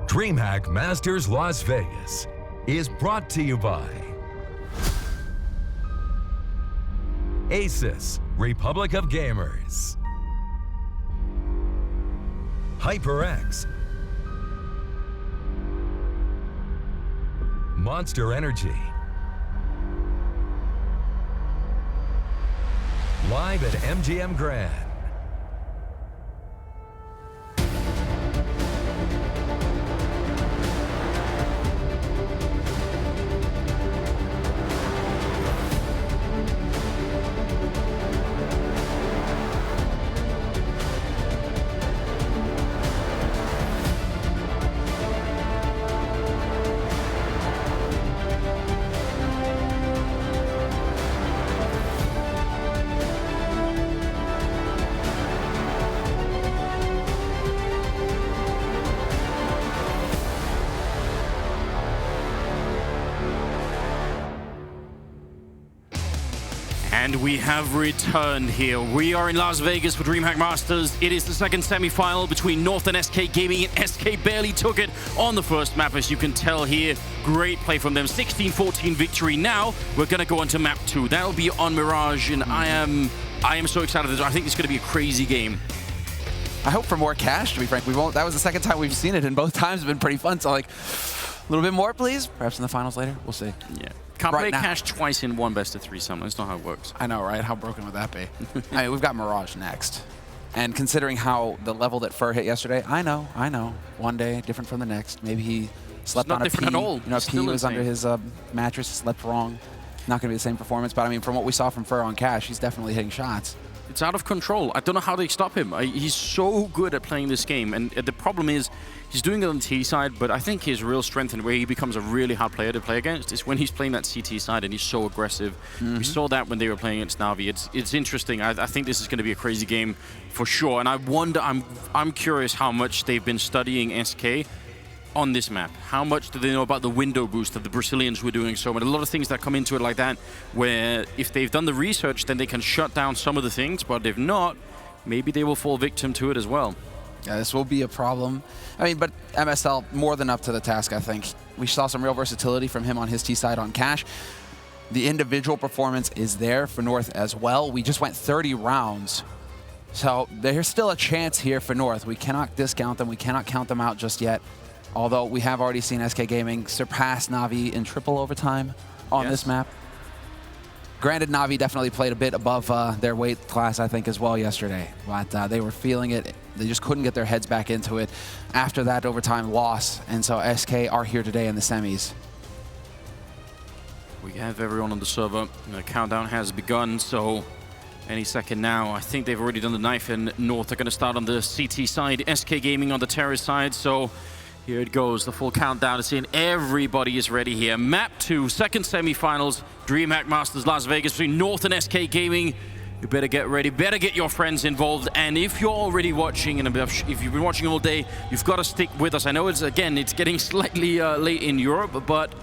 DreamHack Masters Las Vegas is brought to you by Asus, Republic of Gamers, HyperX, Monster Energy, live at MGM Grand. And we have returned here. We are in Las Vegas for DreamHack Masters. It is the second semi-final between North and SK Gaming, and SK barely took it on the first map, as you can tell here. Great play from them, 16-14 victory. Now we're gonna go on to map 2. That'll be on Mirage, and I am so excited. I think it's gonna be a crazy game. I hope for more cash, to be frank. That was the second time we've seen it, and both times have been pretty fun. So like, a little bit more, please. Perhaps in the finals later. We'll see. Yeah. Can't play cash twice in one best-of-3 summon. That's not how it works. I know, right? How broken would that be? I mean, we've got Mirage next. And considering how the level that Fur hit yesterday, I know. One day, different from the next. Maybe he slept on a pea. At all. You know, a pea was under his mattress, slept wrong. Not going to be the same performance. But I mean, from what we saw from Fur on cash, he's definitely hitting shots. It's out of control. I don't know how they stop him. He's so good at playing this game. And the problem is, he's doing it on the T side, but I think his real strength and where he becomes a really hard player to play against is when he's playing that CT side and he's so aggressive. We saw that when they were playing against Na'Vi. It's interesting. I think this is going to be a crazy game for sure. And I wonder, I'm curious how much they've been studying SK on this map. How much do they know about the window boost that the Brazilians were doing? So, and a lot of things that come into it like that, where if they've done the research, then they can shut down some of the things, but if not, maybe they will fall victim to it as well. Yeah, this will be a problem. I mean, but MSL more than up to the task, I think. We saw some real versatility from him on his T side on cash. The individual performance is there for North as well. We just went 30 rounds. So there's still a chance here for North. We cannot discount them. We cannot count them out just yet. Although we have already seen SK Gaming surpass Na'Vi in triple overtime on this map. Granted, Na'Vi definitely played a bit above their weight class, I think, as well yesterday. But they were feeling it. They just couldn't get their heads back into it after that overtime loss. And so SK are here today in the semis. We have everyone on the server. The countdown has begun, so any second now. I think they've already done the knife, and North are going to start on the CT side, SK Gaming on the terrace side. So here it goes, the full countdown is in. Everybody is ready here. Map 2, second semifinals, DreamHack Masters Las Vegas between North and SK Gaming. You better get ready, better get your friends involved. And if you're already watching, and if you've been watching all day, you've got to stick with us. I know it's getting slightly late in Europe, but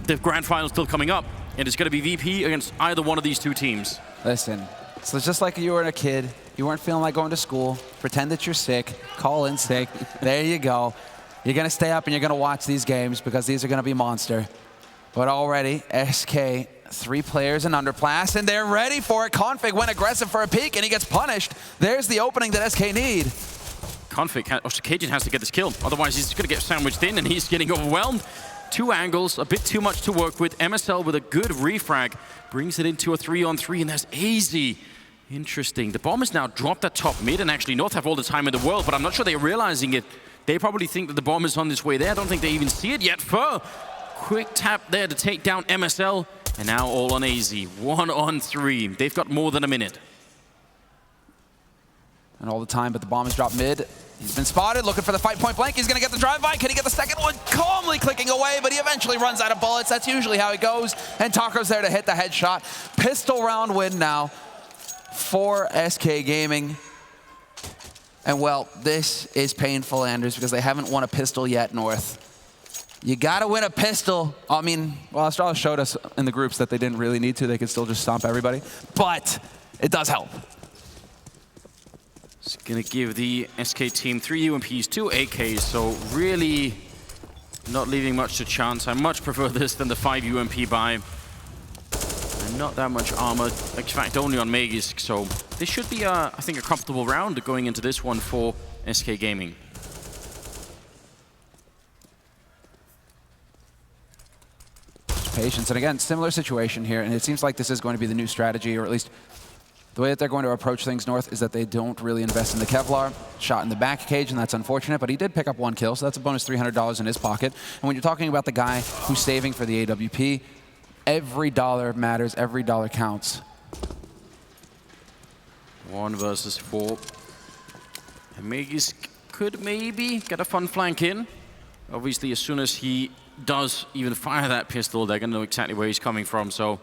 the grand final's still coming up. And it's going to be VP against either one of these two teams. Listen, so it's just like you were a kid. You weren't feeling like going to school. Pretend that you're sick. Call in sick. There you go. You're going to stay up and you're going to watch these games because these are going to be monster. But already, SK, 3 players in underclass, and they're ready for it. Config went aggressive for a peek, and he gets punished. There's the opening that SK need. Cajun has to get this kill. Otherwise, he's going to get sandwiched in, and he's getting overwhelmed. 2 angles, a bit too much to work with. MSL with a good refrag brings it into a 3-on-3, and that's easy. Interesting. The bomb is now dropped at top mid, and actually North have all the time in the world, but I'm not sure they're realizing it. They probably think that the bomb is on its way there. I don't think they even see it yet. Fur, quick tap there to take down MSL. And now all on AZ, 1-on-3. They've got more than a minute. And all the time, but the bomb is dropped mid. He's been spotted, looking for the fight point blank. He's going to get the drive-by. Can he get the second one? Calmly clicking away, but he eventually runs out of bullets. That's usually how it goes. And Taco's there to hit the headshot. Pistol round win now for SK Gaming. And well, this is painful, Anders, because they haven't won a pistol yet, North. You gotta win a pistol. I mean, well, Australia showed us in the groups that they didn't really need to. They could still just stomp everybody, but it does help. It's gonna give the SK team 3 UMPs, 2 AKs, so really Not leaving much to chance. I much prefer this than the 5 UMP buy. And not that much armor. In fact, only on Magisk. So this should be, I think, a comfortable round going into this one for SK Gaming. Patience, and again, similar situation here, and it seems like this is going to be the new strategy, or at least the way that they're going to approach things North is that they don't really invest in the Kevlar. Shot in the back cage, and that's unfortunate, but he did pick up 1 kill, so that's a bonus $300 in his pocket. And when you're talking about the guy who's saving for the AWP, every dollar matters, every dollar counts. 1 versus 4. And Magisk could maybe get a fun flank in. Obviously, as soon as he does even fire that pistol, they're going to know exactly where he's coming from, so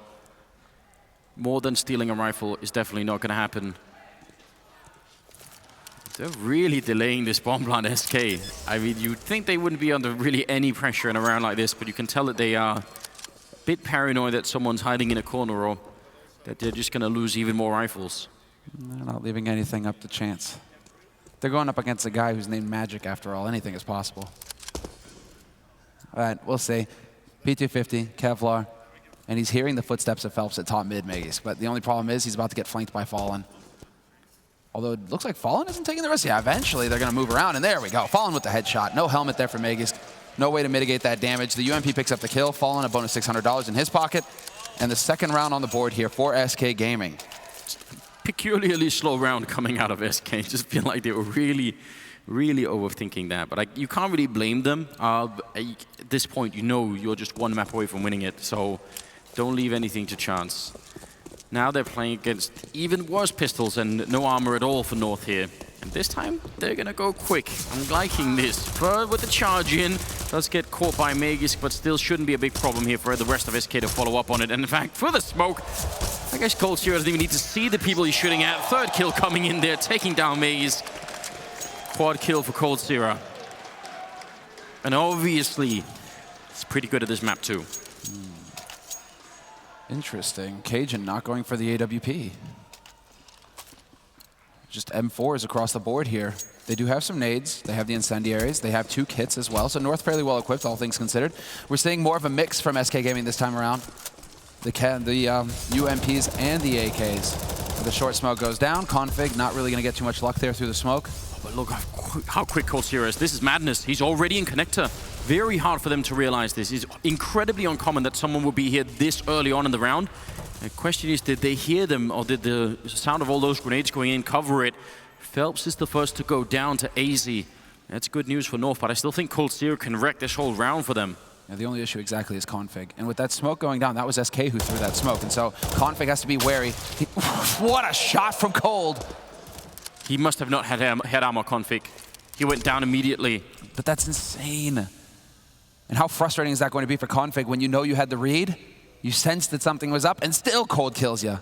more than stealing a rifle is definitely not going to happen. They're really delaying this bomb plant, SK. I mean, you'd think they wouldn't be under really any pressure in a round like this, but you can tell that they are a bit paranoid that someone's hiding in a corner or that they're just going to lose even more rifles. They're not leaving anything up to chance. They're going up against a guy who's named Magic after all. Anything is possible. All right, we'll see. P250, Kevlar, and he's hearing the footsteps of Phelps at top mid Magisk, but the only problem is he's about to get flanked by Fallen. Although it looks like Fallen isn't taking the risk. Yeah, eventually they're going to move around, and there we go. Fallen with the headshot. No helmet there for Magisk. No way to mitigate that damage. The UMP picks up the kill. Fallen a bonus $600 in his pocket. And the second round on the board here for SK Gaming. Peculiarly slow round coming out of SK. Just feel like they were really overthinking that. But you can't really blame them. At this point, you know you're just 1 map away from winning it. So don't leave anything to chance. Now they're playing against even worse pistols and no armor at all for North here. And this time, they're going to go quick. I'm liking this. Fur with the charge in. Does get caught by Magisk, but still shouldn't be a big problem here for the rest of SK to follow up on it. And in fact, for the smoke, I guess Cold Zero doesn't even need to see the people he's shooting at. 3rd kill coming in there, taking down Magisk. Quad kill for Cold Zero. And obviously, it's pretty good at this map too. Interesting. Cajun not going for the AWP. Just M4s across the board here. They do have some nades. They have the incendiaries. They have 2 kits as well. So North fairly well equipped, all things considered. We're seeing more of a mix from SK Gaming this time around. The UMPs and the AKs. The short smoke goes down. Config not really going to get too much luck there through the smoke. Oh, but look how quick Cold Zero is. This is madness. He's already in connector. Very hard for them to realize this. It's incredibly uncommon that someone would be here this early on in the round. The question is, did they hear them, or did the sound of all those grenades going in cover it? Phelps is the first to go down to AZ. That's good news for North, but I still think Cold Zero can wreck this whole round for them. Yeah, the only issue exactly is Config. And with that smoke going down, that was SK who threw that smoke. And so Config has to be wary. What a shot from Cold. He must have not had head armor, Config. He went down immediately. But that's insane. And how frustrating is that going to be for Config when you know you had the read? You sensed that something was up, and still Cold kills you.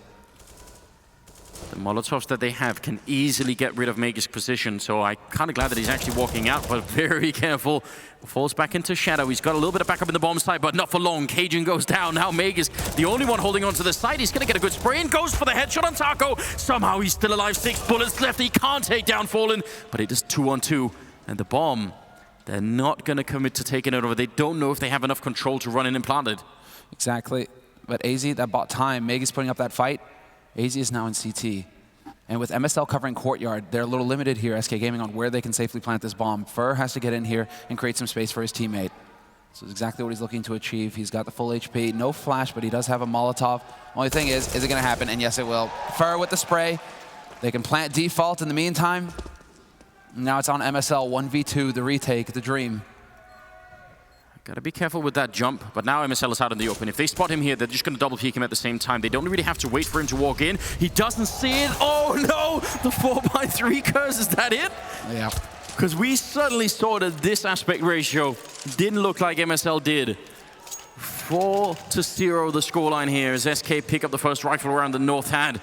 The Molotovs that they have can easily get rid of Magisk's position, so I'm kind of glad that he's actually walking out, but very careful. Falls back into shadow. He's got a little bit of backup in the bomb site, but not for long. Cajun goes down. Now Magisk, the only one holding on to the side. He's going to get a good spray and goes for the headshot on Taco. Somehow he's still alive. 6 bullets left. He can't take down Fallen, but it is 2-on-2. And the bomb, they're not going to commit to taking it over. They don't know if they have enough control to run in and plant it. Exactly. But AZ, that bought time. Magisk putting up that fight. AZ is now in CT. And with MSL covering courtyard, they're a little limited here, SK Gaming, on where they can safely plant this bomb. Fur has to get in here and create some space for his teammate. So it's exactly what he's looking to achieve. He's got the full HP, no flash, but he does have a Molotov. Only thing is it going to happen? And yes, it will. Fur with the spray. They can plant default in the meantime. Now it's on MSL, 1v2, the retake, the dream. Gotta be careful with that jump, but now MSL is out in the open. If they spot him here, they're just gonna double peek him at the same time. They don't really have to wait for him to walk in. He doesn't see it. Oh no! The 4x3 curse, is that it? Yeah. Because we suddenly saw that this aspect ratio didn't look like MSL did. 4-0 the scoreline here as SK pick up the first rifle round that North had.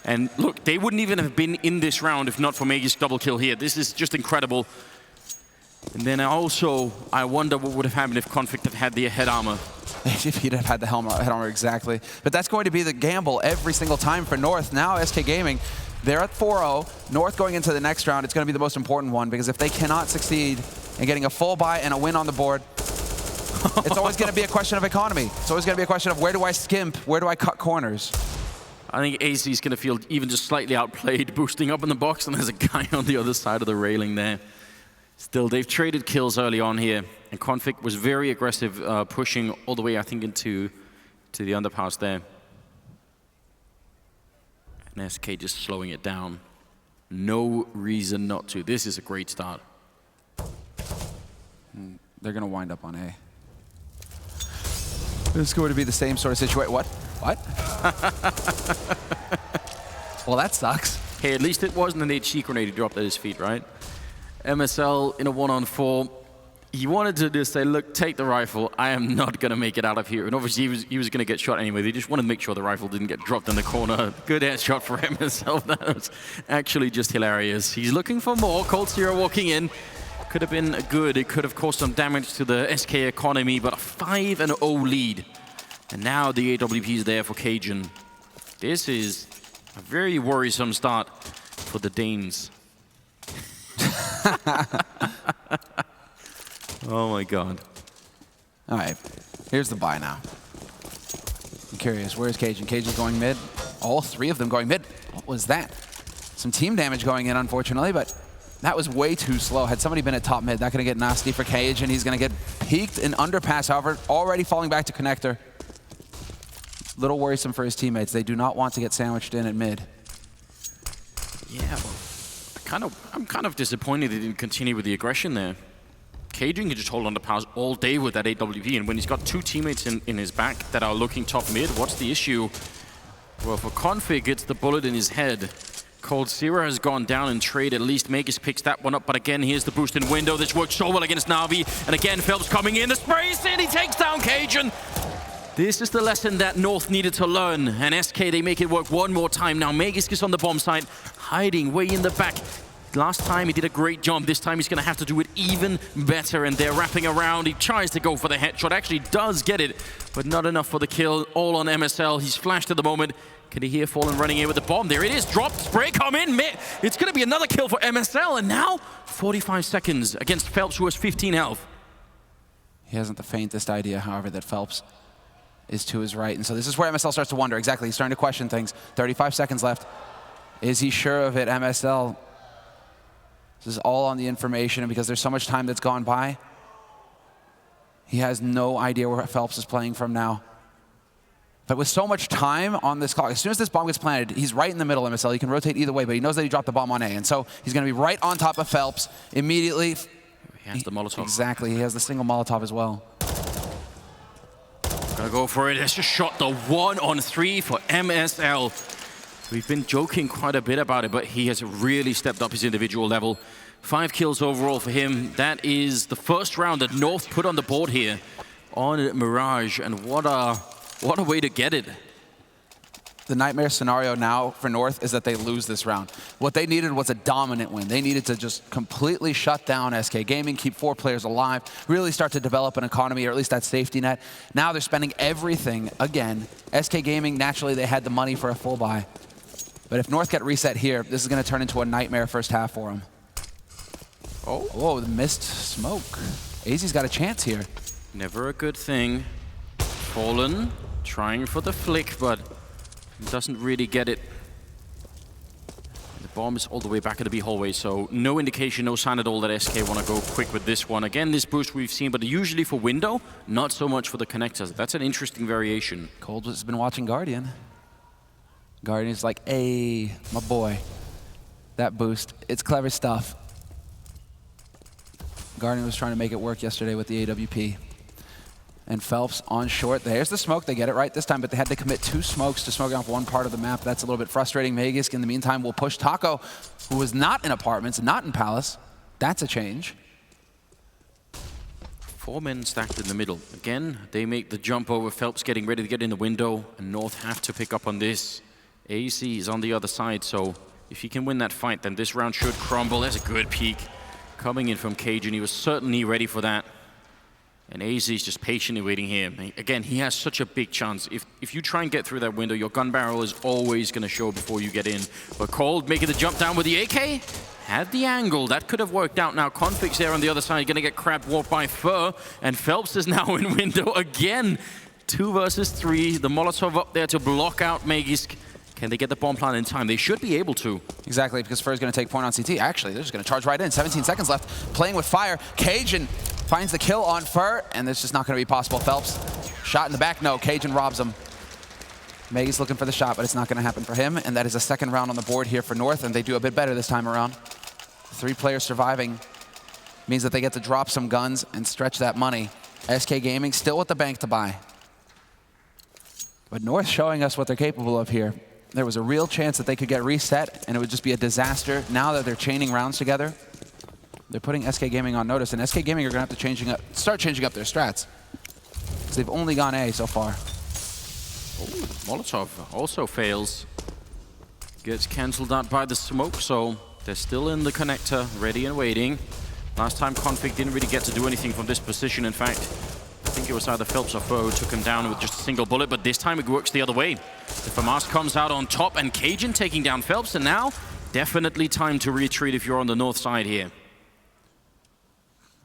And look, they wouldn't even have been in this round if not for Magisk's double kill here. This is just incredible. And then also, I wonder what would have happened if Config had had the head armor. If he'd have had the head armor, exactly. But that's going to be the gamble every single time for North. Now SK Gaming, they're at 4-0. North going into the next round, it's going to be the most important one, because if they cannot succeed in getting a full buy and a win on the board, It's always going to be a question of economy. It's always going to be a question of where do I skimp, where do I cut corners. I think AC is going to feel even just slightly outplayed, boosting up in the box, and there's a guy on the other side of the railing there. Still, they've traded kills early on here, and Config was very aggressive, pushing all the way, I think, into the underpass there. And SK just slowing it down. No reason not to. This is a great start. They're going to wind up on A. This is going to be the same sort of situation. What? Well, that sucks. Hey, at least it wasn't an HC grenade he dropped at his feet, right? MSL in a 1-on-4. He wanted to just say, look, take the rifle. I am not going to make it out of here. And obviously, he was going to get shot anyway. They just wanted to make sure the rifle didn't get dropped in the corner. Good headshot for MSL. That was actually just hilarious. He's looking for more. Cold Zero walking in. Could have been good. It could have caused some damage to the SK economy, but a 5-0 lead. And now the AWP is there for Cajun. This is a very worrisome start for the Danes. Oh my god. All right, here's the buy now. I'm curious, where's Cajun? Cajun's going mid. All three of them going mid. What was that? Some team damage going in, unfortunately, but that was way too slow. Had somebody been at top mid, that could get nasty for Cajun. He's going to get peeked in underpass, however, already falling back to connector. Little worrisome for his teammates. They do not want to get sandwiched in at mid. Yeah, well, I'm kind of disappointed they didn't continue with the aggression there. Cajun can just hold on to powers all day with that AWP, and when he's got two teammates in his back that are looking top mid, what's the issue? Well, for Config, it's the bullet in his head. Cold Zero has gone down in trade. At least Magus picks that one up, but again, here's the boost in window. This worked so well against Na'Vi, and again, Phelps coming in. The spray's in, he takes down Cajun. This is the lesson that North needed to learn, and SK, they make it work one more time. Now Magus gets on the bomb site, hiding way in the back. Last time he did a great job. This time he's going to have to do it even better, and they're wrapping around. He tries to go for the headshot, actually does get it, but not enough for the kill. All on MSL. He's flashed at the moment. Can he hear Fallen running in with the bomb? There it is. Dropped. Spray come in. It's going to be another kill for MSL, and now 45 seconds against Phelps, who has 15 health. He hasn't the faintest idea, however, that Phelps is to his right, and so this is where MSL starts to wonder. Exactly, he's starting to question things. 35 seconds left. Is he sure of it? MSL. This is all on the information, and because there's so much time that's gone by, he has no idea where Phelps is playing from now. But with so much time on this clock, as soon as this bomb gets planted, he's right in the middle, MSL. He can rotate either way, but he knows that he dropped the bomb on A, and so he's going to be right on top of Phelps immediately. He has the Molotov. Exactly, he has the single Molotov as well. Gonna go for it. That's just shot the 1-on-3 for MSL. We've been joking quite a bit about it, but he has really stepped up his individual level. 5 kills overall for him. That is the first round that North put on the board here on Mirage, and what a way to get it. The nightmare scenario now for North is that they lose this round. What they needed was a dominant win. They needed to just completely shut down SK Gaming, keep 4 players alive, really start to develop an economy, or at least that safety net. Now they're spending everything again. SK Gaming, naturally, they had the money for a full buy. But if North get reset here, this is going to turn into a nightmare first half for them. Oh, whoa, the missed smoke. AZ's got a chance here. Never a good thing. Fallen, trying for the flick, but doesn't really get it. The bomb is all the way back at the B hallway, so no indication, no sign at all that SK want to go quick with this one. Again, this boost we've seen, but usually for window, not so much for the connectors. That's an interesting variation. Cold has been watching Guardian. Guardian's like, hey, my boy. That boost, it's clever stuff. Guardian was trying to make it work yesterday with the AWP. And Phelps on short. There's the smoke. They get it right this time, but they had to commit 2 smokes to smoking off one part of the map. That's a little bit frustrating. Magus, in the meantime, will push Taco, who was not in apartments, not in Palace. That's a change. 4 men stacked in the middle. Again, they make the jump over. Phelps getting ready to get in the window, and North have to pick up on this. AC is on the other side, so if he can win that fight, then this round should crumble. There's a good peek coming in from Cajun. He was certainly ready for that. And AZ is just patiently waiting here. Again, he has such a big chance. If you try and get through that window, your gun barrel is always going to show before you get in. But Cold making the jump down with the AK. Had the angle. That could have worked out. Now Config's there on the other side. Going to get crab walked by Fur. And Phelps is now in window again. 2 versus 3. The Molotov up there to block out Magisk. Can they get the bomb plant in time? They should be able to. Exactly, because Fur's going to take point on CT. Actually, they're just going to charge right in. 17 seconds left. Playing with fire. Cajun finds the kill on Fur, and it's just not going to be possible. Phelps, shot in the back. No, Cajun robs him. Maggie's looking for the shot, but it's not going to happen for him. And that is a second round on the board here for North, and they do a bit better this time around. 3 players surviving means that they get to drop some guns and stretch that money. SK Gaming still with the bank to buy. But North showing us what they're capable of here. There was a real chance that they could get reset, and it would just be a disaster. Now that they're chaining rounds together, they're putting SK Gaming on notice, and SK Gaming are going to have to start changing up their strats. Because they've only gone A so far. Oh, Molotov also fails. Gets cancelled out by the smoke, so they're still in the connector, ready and waiting. Last time Config didn't really get to do anything from this position. In fact, I think it was either Phelps or Foe took him down with just a single bullet, but this time it works the other way. The FAMAS comes out on top, and Cajun taking down Phelps, and now definitely time to retreat if you're on the north side here.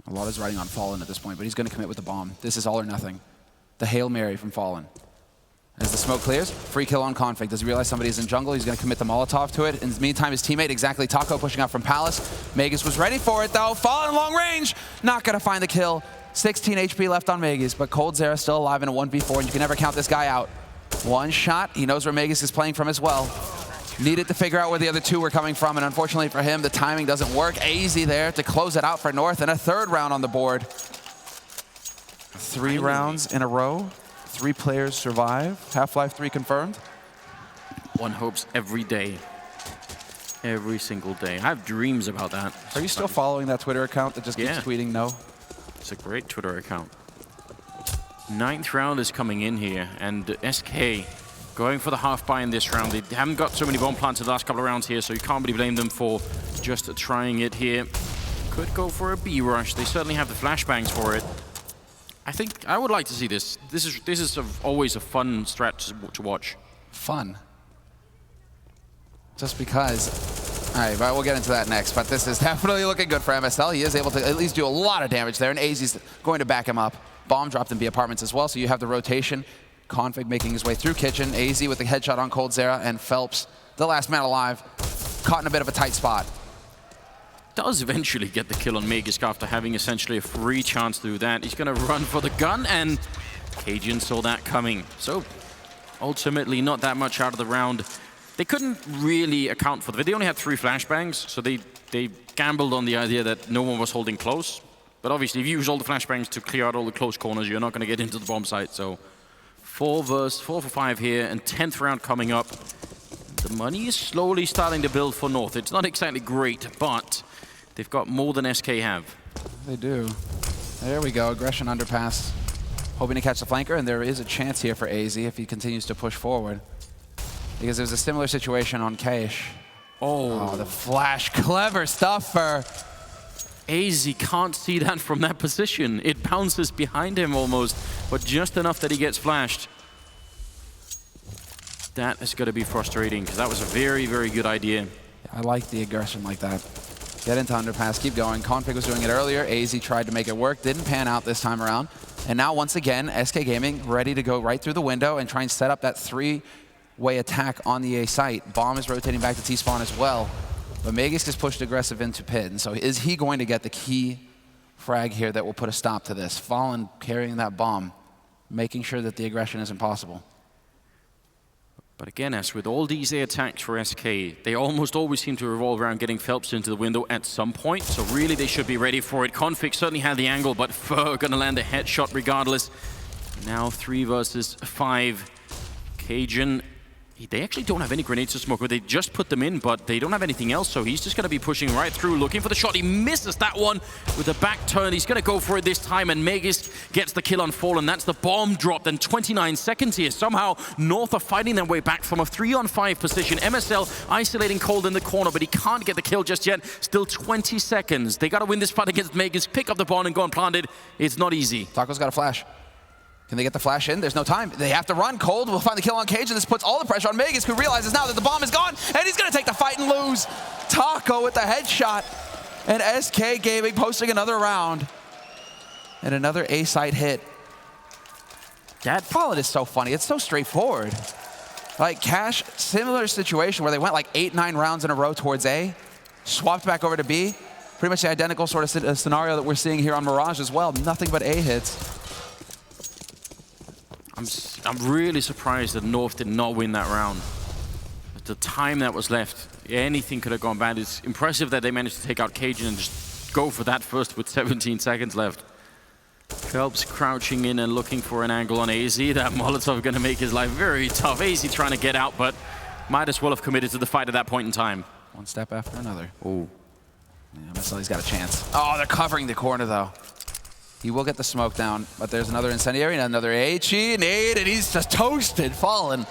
A lot is riding on Fallen at this point, but he's going to commit with the bomb. This is all or nothing. The Hail Mary from Fallen. As the smoke clears, free kill on Config. Does he realize somebody's in jungle? He's going to commit the Molotov to it. In the meantime, his teammate, exactly, Taco, pushing out from Palace. Magus was ready for it, though. Fallen long range, not going to find the kill. 16 HP left on Magus, but Cold Zera still alive in a 1v4, and you can never count this guy out. One shot, he knows where Magus is playing from as well. Needed to figure out where the other 2 were coming from, and unfortunately for him, the timing doesn't work. AZ there to close it out for North, and a 3rd round on the board. 3 rounds in a row. 3 players survive. Half-Life 3 confirmed. One hopes every day. Every single day. I have dreams about that. Are you still following that Twitter account that just keeps tweeting no? It's a great Twitter account. 9th round is coming in here, and SK going for the half buy in this round. They haven't got so many bomb plants in the last couple of rounds here, so you can't really blame them for just trying it here. Could go for a B rush. They certainly have the flashbangs for it. I think I would like to see this. This is always a fun strat to watch. Fun. Just because. All right, but we'll get into that next. But this is definitely looking good for MSL. He is able to at least do a lot of damage there, and AZ's going to back him up. Bomb dropped in B apartments as well, so you have the rotation. Config making his way through kitchen. AZ with the headshot on Cold Zera, and Phelps, the last man alive, caught in a bit of a tight spot. Does eventually get the kill on Magisk after having essentially a free chance to do that. He's going to run for the gun, and Cajun saw that coming. So ultimately not that much out of the round. They couldn't really account for it. They only had 3 flashbangs, so they gambled on the idea that no one was holding close. But obviously, if you use all the flashbangs to clear out all the close corners, you're not going to get into the bomb site. So 4 for 5 here, and 10th round coming up. The money is slowly starting to build for North. It's not exactly great, but they've got more than SK have. They do. There we go, aggression underpass. Hoping to catch the flanker, and there is a chance here for AZ if he continues to push forward. Because there's a similar situation on Kaish. Oh, the flash. Clever stuff for AZ can't see that from that position. It bounces behind him almost, but just enough that he gets flashed. That is going to be frustrating, because that was a very, very good idea. I like the aggression like that. Get into underpass, keep going. Config was doing it earlier. AZ tried to make it work. Didn't pan out this time around. And now, once again, SK Gaming ready to go right through the window and try and set up that 3-way attack on the A site. Bomb is rotating back to T-spawn as well. But Magisk is pushed aggressive into pit. And so is he going to get the key frag here that will put a stop to this? Fallen carrying that bomb, making sure that the aggression isn't possible. But again, as with all these A attacks for SK, they almost always seem to revolve around getting Phelps into the window at some point. So really, they should be ready for it. Config certainly had the angle, but Fur gonna land a headshot regardless. Now 3 versus 5. Cajun, They actually don't have any grenades to smoke, they just put them in, but they don't have anything else, so he's just going to be pushing right through, looking for the shot. He misses that one with a back turn. He's going to go for it this time, and Megis gets the kill on Fallen. That's the bomb drop. Then 29 seconds here. Somehow, North are fighting their way back from a 3-on-5 position. MSL isolating Cold in the corner, but he can't get the kill just yet. Still 20 seconds. They got to win this fight against Megis, pick up the bomb and go and plant it. It's not easy. Taco's got a flash. Can they get the flash in? There's no time. They have to run. Cold will find the kill on Cage, and this puts all the pressure on Megis, who realizes now that the bomb is gone, and he's going to take the fight and lose. Taco with the headshot, and SK Gaming posting another round. And another A-site hit. That Fallen is so funny. It's so straightforward. Like, Cash, similar situation where they went like 8, 9 rounds in a row towards A, swapped back over to B. Pretty much the identical sort of scenario that we're seeing here on Mirage as well. Nothing but A hits. I'm really surprised that North did not win that round. At the time that was left, anything could have gone bad. It's impressive that they managed to take out Cajun and just go for that first with 17 seconds left. Phelps crouching in and looking for an angle on AZ. That Molotov going to make his life very tough. AZ trying to get out, but might as well have committed to the fight at that point in time. One step after another. Oh. Yeah, MSL's got a chance. Oh, they're covering the corner, though. He will get the smoke down, but there's another incendiary and another HE nade, and he's just toasted. Fallen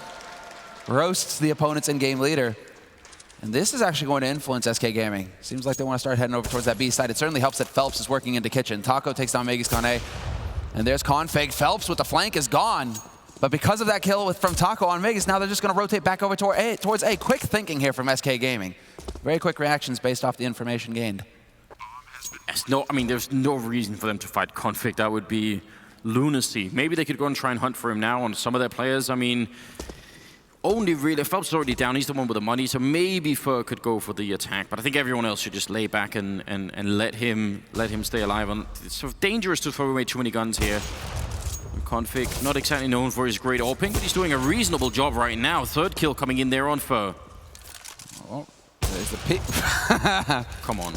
roasts the opponent's in-game leader. And this is actually going to influence SK Gaming. Seems like they want to start heading over towards that B side. It certainly helps that Phelps is working into kitchen. Taco takes down Megis Kane, and there's Config. Phelps with the flank is gone. But because of that kill from Taco on Megis, now they're just going to rotate back over towards A. Quick thinking here from SK Gaming. Very quick reactions based off the information gained. There's no reason for them to fight Config. That would be lunacy. Maybe they could go and try and hunt for him now on some of their players. I mean, only really, Phelps is already down. He's the one with the money, so maybe Fur could go for the attack. But I think everyone else should just lay back and let him stay alive. It's sort of dangerous to throw away too many guns here. And Config, not exactly known for his great AWPing, but he's doing a reasonable job right now. Third kill coming in there on Fur. Oh, there's the pick. Come on.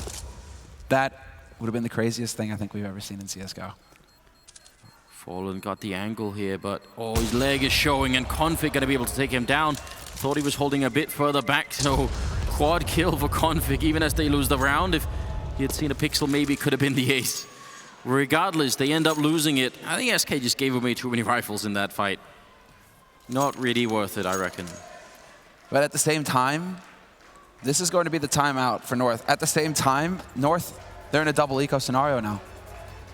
That would have been the craziest thing I think we've ever seen in CSGO. Fallen got the angle here, but oh, his leg is showing, and Config gonna be able to take him down. Thought he was holding a bit further back, so quad kill for Config, even as they lose the round. If he had seen a pixel, maybe it could have been the ace. Regardless, they end up losing it. I think SK just gave away too many rifles in that fight. Not really worth it, I reckon. But at the same time, this is going to be the timeout for North. At the same time, North, they're in a double eco scenario now.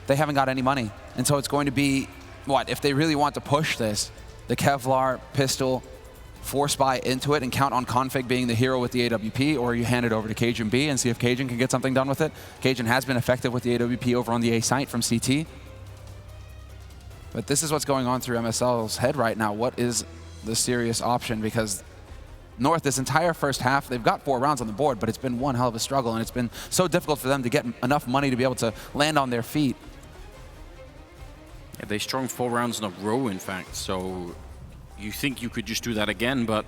They haven't got any money. And so it's going to be, what, if they really want to push this, the Kevlar, pistol, force buy into it and count on Config being the hero with the AWP, or you hand it over to Cajun B and see if Cajun can get something done with it. Cajun has been effective with the AWP over on the A site from CT. But this is what's going on through MSL's head right now. What is the serious option? Because North, this entire first half, they've got 4 rounds on the board, but it's been one hell of a struggle, and it's been so difficult for them to get enough money to be able to land on their feet. Yeah, they strung 4 rounds in a row, in fact, so you think you could just do that again, but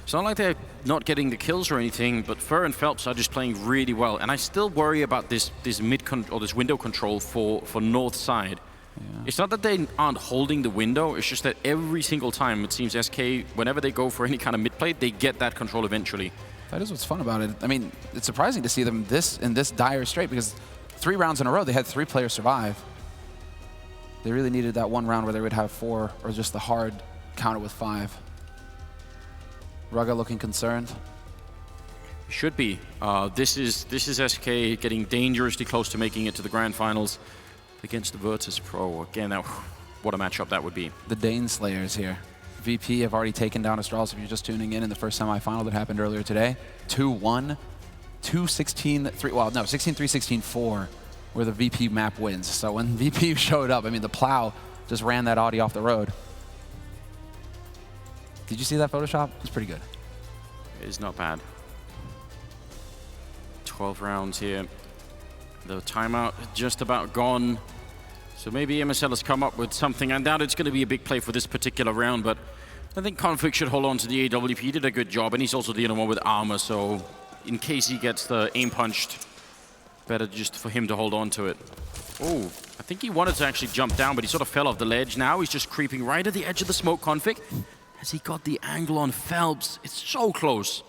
it's not like they're not getting the kills or anything, but Fur and Phelps are just playing really well, and I still worry about this window control for North side. Yeah. It's not that they aren't holding the window, it's just that every single time it seems SK, whenever they go for any kind of mid play, they get that control eventually. That is what's fun about it. I mean, it's surprising to see them in this dire strait, because 3 rounds in a row, they had 3 players survive. They really needed that one round where they would have 4, or just the hard counter with 5. Rugga looking concerned. Should be. This is SK getting dangerously close to making it to the grand finals against the Virtus Pro. Again, what a matchup that would be. The Dane Slayers here. VP have already taken down Astralis if you're just tuning in the first semifinal that happened earlier today. 2-1, 2-16-3, well, no, 16-3, 16-4, where the VP map wins. So when VP showed up, I mean, the plow just ran that Audi off the road. Did you see that Photoshop? It's pretty good. It is not bad. 12 rounds here. The timeout just about gone. So maybe MSL has come up with something. I doubt it's going to be a big play for this particular round, but I think Config should hold on to the AWP. He did a good job, and he's also the only one with armor, so in case he gets the aim punched, better just for him to hold on to it. Oh, I think he wanted to actually jump down, but he sort of fell off the ledge. Now he's just creeping right at the edge of the smoke. Config Has he got the angle on Phelps? It's so close.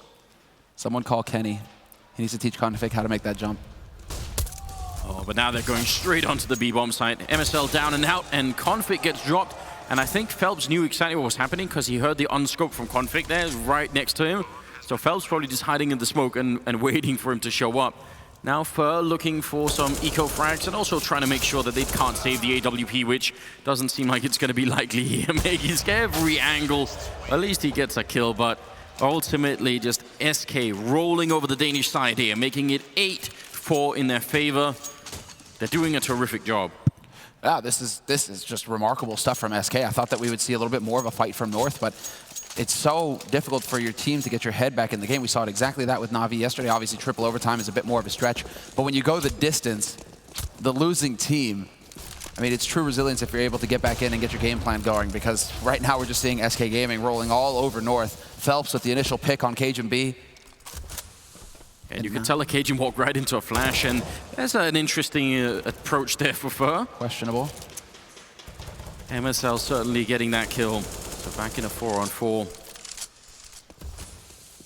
Someone call Kenny. He needs to teach Config how to make that jump. Oh, but now they're going straight onto the B-bomb site. MSL down and out, and Config gets dropped. And I think Phelps knew exactly what was happening because he heard the unscope from Config there, right next to him. So Phelps probably just hiding in the smoke and waiting for him to show up. Now Fur looking for some eco frags and also trying to make sure that they can't save the AWP, which doesn't seem like it's going to be likely here. Maggie's every angle. At least he gets a kill, but ultimately just SK rolling over the Danish side here, making it 8-4 in their favor. They're doing a terrific job. Yeah, this is just remarkable stuff from SK. I thought that we would see a little bit more of a fight from North, but it's so difficult for your team to get your head back in the game. We saw it exactly that with Na'Vi yesterday. Obviously, triple overtime is a bit more of a stretch. But when you go the distance, the losing team, I mean, it's true resilience if you're able to get back in and get your game plan going, because right now we're just seeing SK Gaming rolling all over North. Phelps with the initial pick on Cajun B. And you can tell a Cajun walked right into a flash, and there's an interesting approach there for Fur. Questionable. MSL certainly getting that kill. So back in a 4-on-4.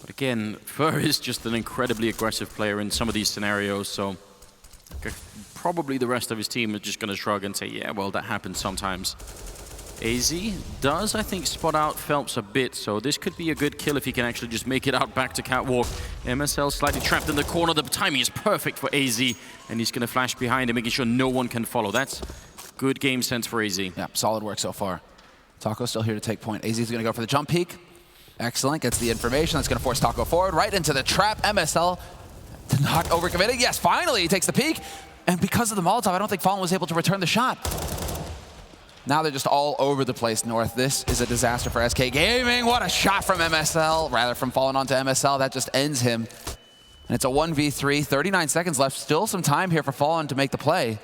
But again, Fur is just an incredibly aggressive player in some of these scenarios, so probably the rest of his team are just going to shrug and say, yeah, well, that happens sometimes. AZ does, I think, spot out Phelps a bit, so this could be a good kill if he can actually just make it out back to Catwalk. MSL slightly trapped in the corner. The timing is perfect for AZ, and he's going to flash behind him, making sure no one can follow. That's good game sense for AZ. Yeah, solid work so far. Taco still here to take point. AZ is going to go for the jump peek. Excellent, gets the information. That's going to force Taco forward, right into the trap. MSL not overcommitting. Yes, finally he takes the peek. And because of the Molotov, I don't think Fallen was able to return the shot. Now they're just all over the place, North. This is a disaster for SK Gaming. What a shot from MSL, rather from Fallen onto MSL. That just ends him. And it's a 1v3, 39 seconds left. Still some time here for Fallen to make the play.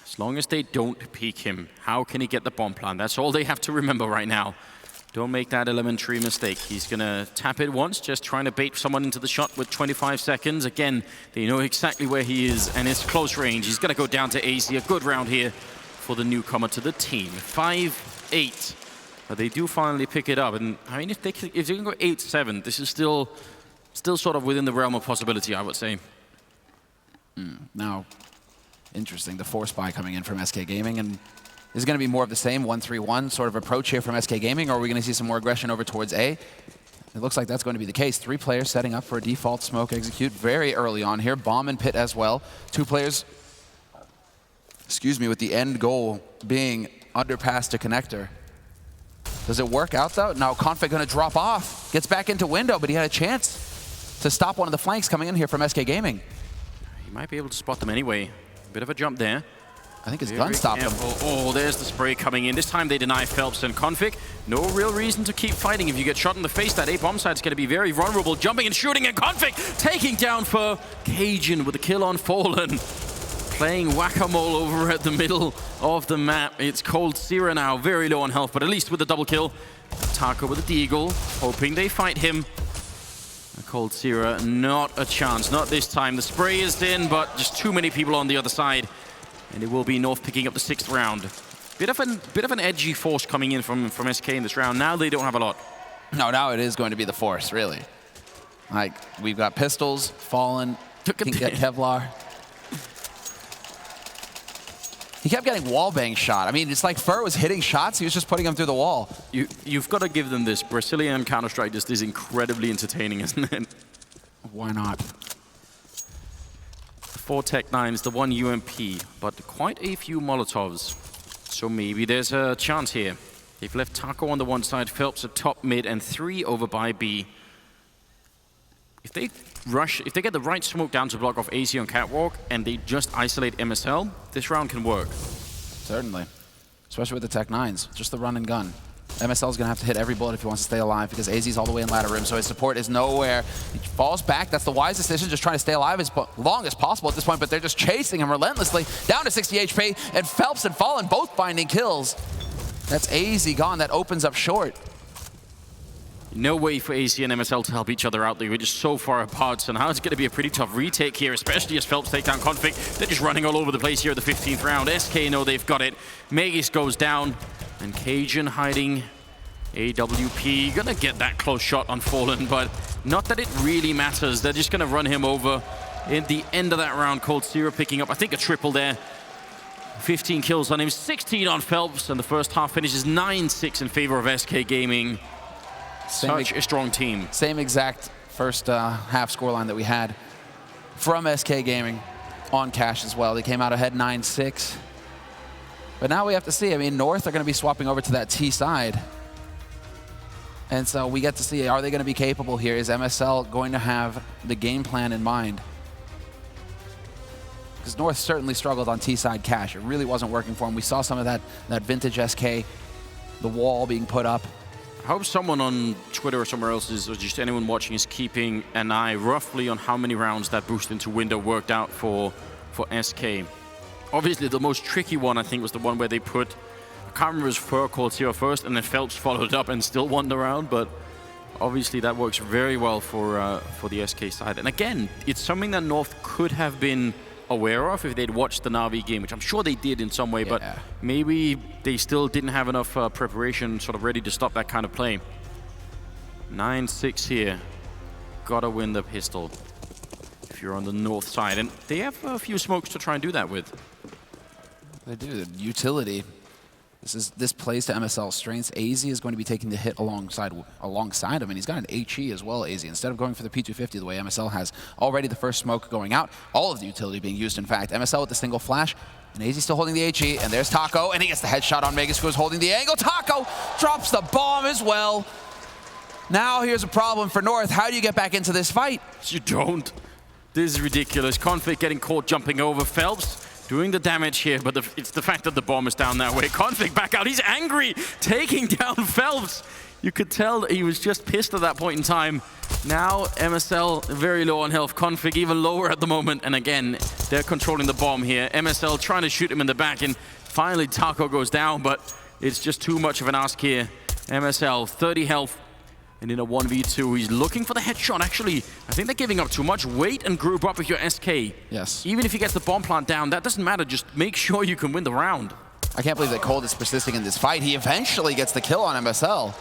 As long as they don't peek him, how can he get the bomb plan? That's all they have to remember right now. Don't make that elementary mistake. He's going to tap it once, just trying to bait someone into the shot with 25 seconds. Again, they know exactly where he is, and it's close range. He's going to go down to AC. A good round here for the newcomer to the team. 5-8. But they do finally pick it up. And I mean, if they can go 8-7, this is still sort of within the realm of possibility, I would say. Now, interesting, the force buy coming in from SK Gaming, and is it going to be more of the same 1-3-1 sort of approach here from SK Gaming, or are we going to see some more aggression over towards A? It looks like that's going to be the case. 3 players setting up for a default smoke execute very early on here. Bomb and Pit as well. 2 players, excuse me, with the end goal being underpass to connector. Does it work out though? Now Config going to drop off. Gets back into window, but he had a chance to stop one of the flanks coming in here from SK Gaming. He might be able to spot them anyway. A bit of a jump there. I think his gun stopped him. Oh, there's the spray coming in. This time they deny Phelps and Config. No real reason to keep fighting. If you get shot in the face, that A-bomb side is going to be very vulnerable. Jumping and shooting, and Config taking down for Cajun with a kill on Fallen. Playing whack-a-mole over at the middle of the map. It's Cold Sierra now, very low on health, but at least with the double kill. Taco with the Deagle, hoping they fight him. Cold Sierra, not a chance. Not this time. The spray is in, but just too many people on the other side. And it will be North picking up the 6th round. Bit of an edgy force coming in from SK in this round. Now they don't have a lot. No, now it is going to be the force, really. Like, we've got pistols, Fallen, can get Kevlar. He kept getting wallbang shot. I mean, it's like Fur was hitting shots, he was just putting them through the wall. You've got to give them this. Brazilian Counter-Strike just is incredibly entertaining, isn't it? Why not? 4 Tech 9s, the 1 UMP, but quite a few Molotovs. So maybe there's a chance here. They've left Taco on the one side, Phelps at top mid, and 3 over by B. If they get the right smoke down to block off AC on Catwalk, and they just isolate MSL, this round can work. Certainly. Especially with the Tech 9s, just the run and gun. MSL is going to have to hit every bullet if he wants to stay alive, because AZ's all the way in ladder room, so his support is nowhere. He falls back. That's the wise decision, just trying to stay alive as long as possible at this point, but they're just chasing him relentlessly. Down to 60 HP, and Phelps and Fallen both finding kills. That's AZ gone. That opens up short. No way for AC and MSL to help each other out. They were just so far apart, so now it's going to be a pretty tough retake here, especially as Phelps take down Config. They're just running all over the place here at the 15th round. SK know they've got it. Megis goes down. And Cajun hiding AWP. Gonna get that close shot on Fallen, but not that it really matters. They're just gonna run him over in the end of that round. Cold Zero picking up, I think, a triple there. 15 kills on him, 16 on Phelps, and the first half finishes 9-6 in favor of SK Gaming. Such a strong team. Same exact first half scoreline that we had from SK Gaming on Cash as well. They came out ahead 9-6. But now we have to see. I mean, North are going to be swapping over to that T side. And so we get to see, are they going to be capable here? Is MSL going to have the game plan in mind? Because North certainly struggled on T-side Cash. It really wasn't working for him. We saw some of that vintage SK, the wall being put up. I hope someone on Twitter or somewhere else or just anyone watching is keeping an eye roughly on how many rounds that boost into window worked out for SK. Obviously, the most tricky one, I think, was the one where they put, I can't remember, it was Fur Cold Zero first, and then Phelps followed up and still won the round, but obviously that works very well for the SK side. And again, it's something that North could have been aware of if they'd watched the Na'Vi game, which I'm sure they did in some way, but maybe they still didn't have enough preparation sort of ready to stop that kind of play. 9-6 here. Gotta win the pistol if you're on the North side. And they have a few smokes to try and do that with. They do. The utility. This plays to MSL's strengths. AZ is going to be taking the hit alongside him, and he's got an HE as well, AZ. Instead of going for the P250 the way MSL has already, the first smoke going out, all of the utility being used, in fact. MSL with the single flash, and AZ still holding the HE, and there's Taco, and he gets the headshot on Megas, who's holding the angle. Taco drops the bomb as well. Now here's a problem for North. How do you get back into this fight? You don't. This is ridiculous. Conflict getting caught jumping over. Phelps doing the damage here, but it's the fact that the bomb is down that way. Conflict back out. He's angry, taking down Phelps. You could tell that he was just pissed at that point in time. Now MSL very low on health. Conflict even lower at the moment. And again, they're controlling the bomb here. MSL trying to shoot him in the back, and finally Taco goes down, but it's just too much of an ask here. MSL, 30 health. And in a 1v2, he's looking for the headshot. Actually, I think they're giving up too much. Wait and group up with your SK. Yes. Even if he gets the bomb plant down, that doesn't matter. Just make sure you can win the round. I can't believe that Cold is persisting in this fight. He eventually gets the kill on MSL.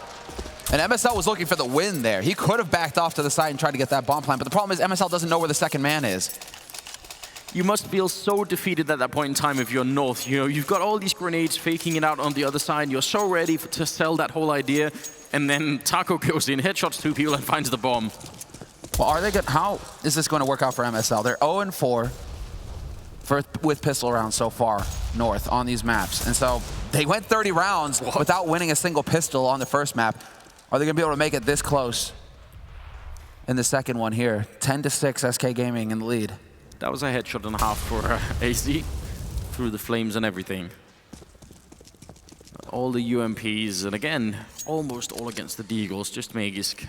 And MSL was looking for the win there. He could have backed off to the side and tried to get that bomb plant, but the problem is MSL doesn't know where the second man is. You must feel so defeated at that point in time if you're North. You know, you've got all these grenades faking it out on the other side. You're so ready to sell that whole idea. And then Taco goes in, headshots two people, and finds the bomb. Well, are they good? How is this going to work out for MSL? They're 0-4 with pistol rounds so far, North, on these maps. And so they went 30 rounds without winning a single pistol on the first map. Are they going to be able to make it this close in the second one here? 10-6, SK Gaming in the lead. That was a headshot and a half for AZ. Through the flames and everything. All the UMPs, and again, almost all against the Deagles, just Magisk.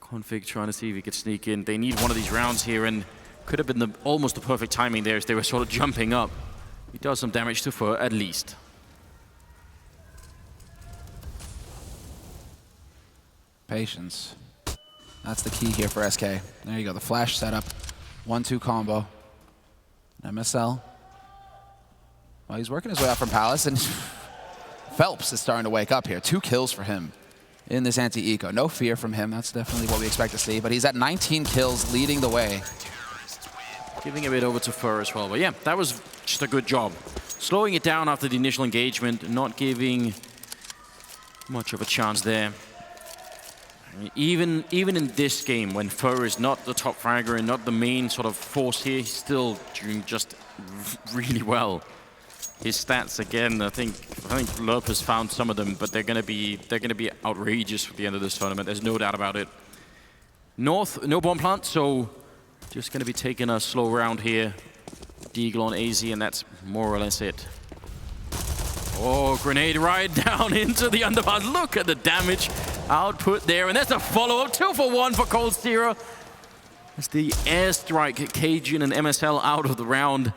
Config trying to see if he could sneak in. They need one of these rounds here, and could have been almost the perfect timing there as they were sort of jumping up. He does some damage to Fur, at least. Patience. That's the key here for SK. There you go, the flash setup. 1-2 combo. MSL. Well, he's working his way out from Palace, and Phelps is starting to wake up here. 2 kills for him in this anti-eco. No fear from him. That's definitely what we expect to see. But he's at 19 kills, leading the way. Giving a bit over to Fur as well. But yeah, that was just a good job. Slowing it down after the initial engagement, not giving much of a chance there. Even in this game, when Fur is not the top fragger and not the main sort of force here, he's still doing just really well. His stats again, I think Lerp has found some of them, but they're gonna be outrageous at the end of this tournament. There's no doubt about it. North, no bomb plant, so just gonna be taking a slow round here. Deagle on AZ, and that's more or less it. Oh, grenade right down into the underpass. Look at the damage output there, and there's a follow-up. 2 for 1 for Cold Zero. As the airstrike Cajun and MSL out of the round.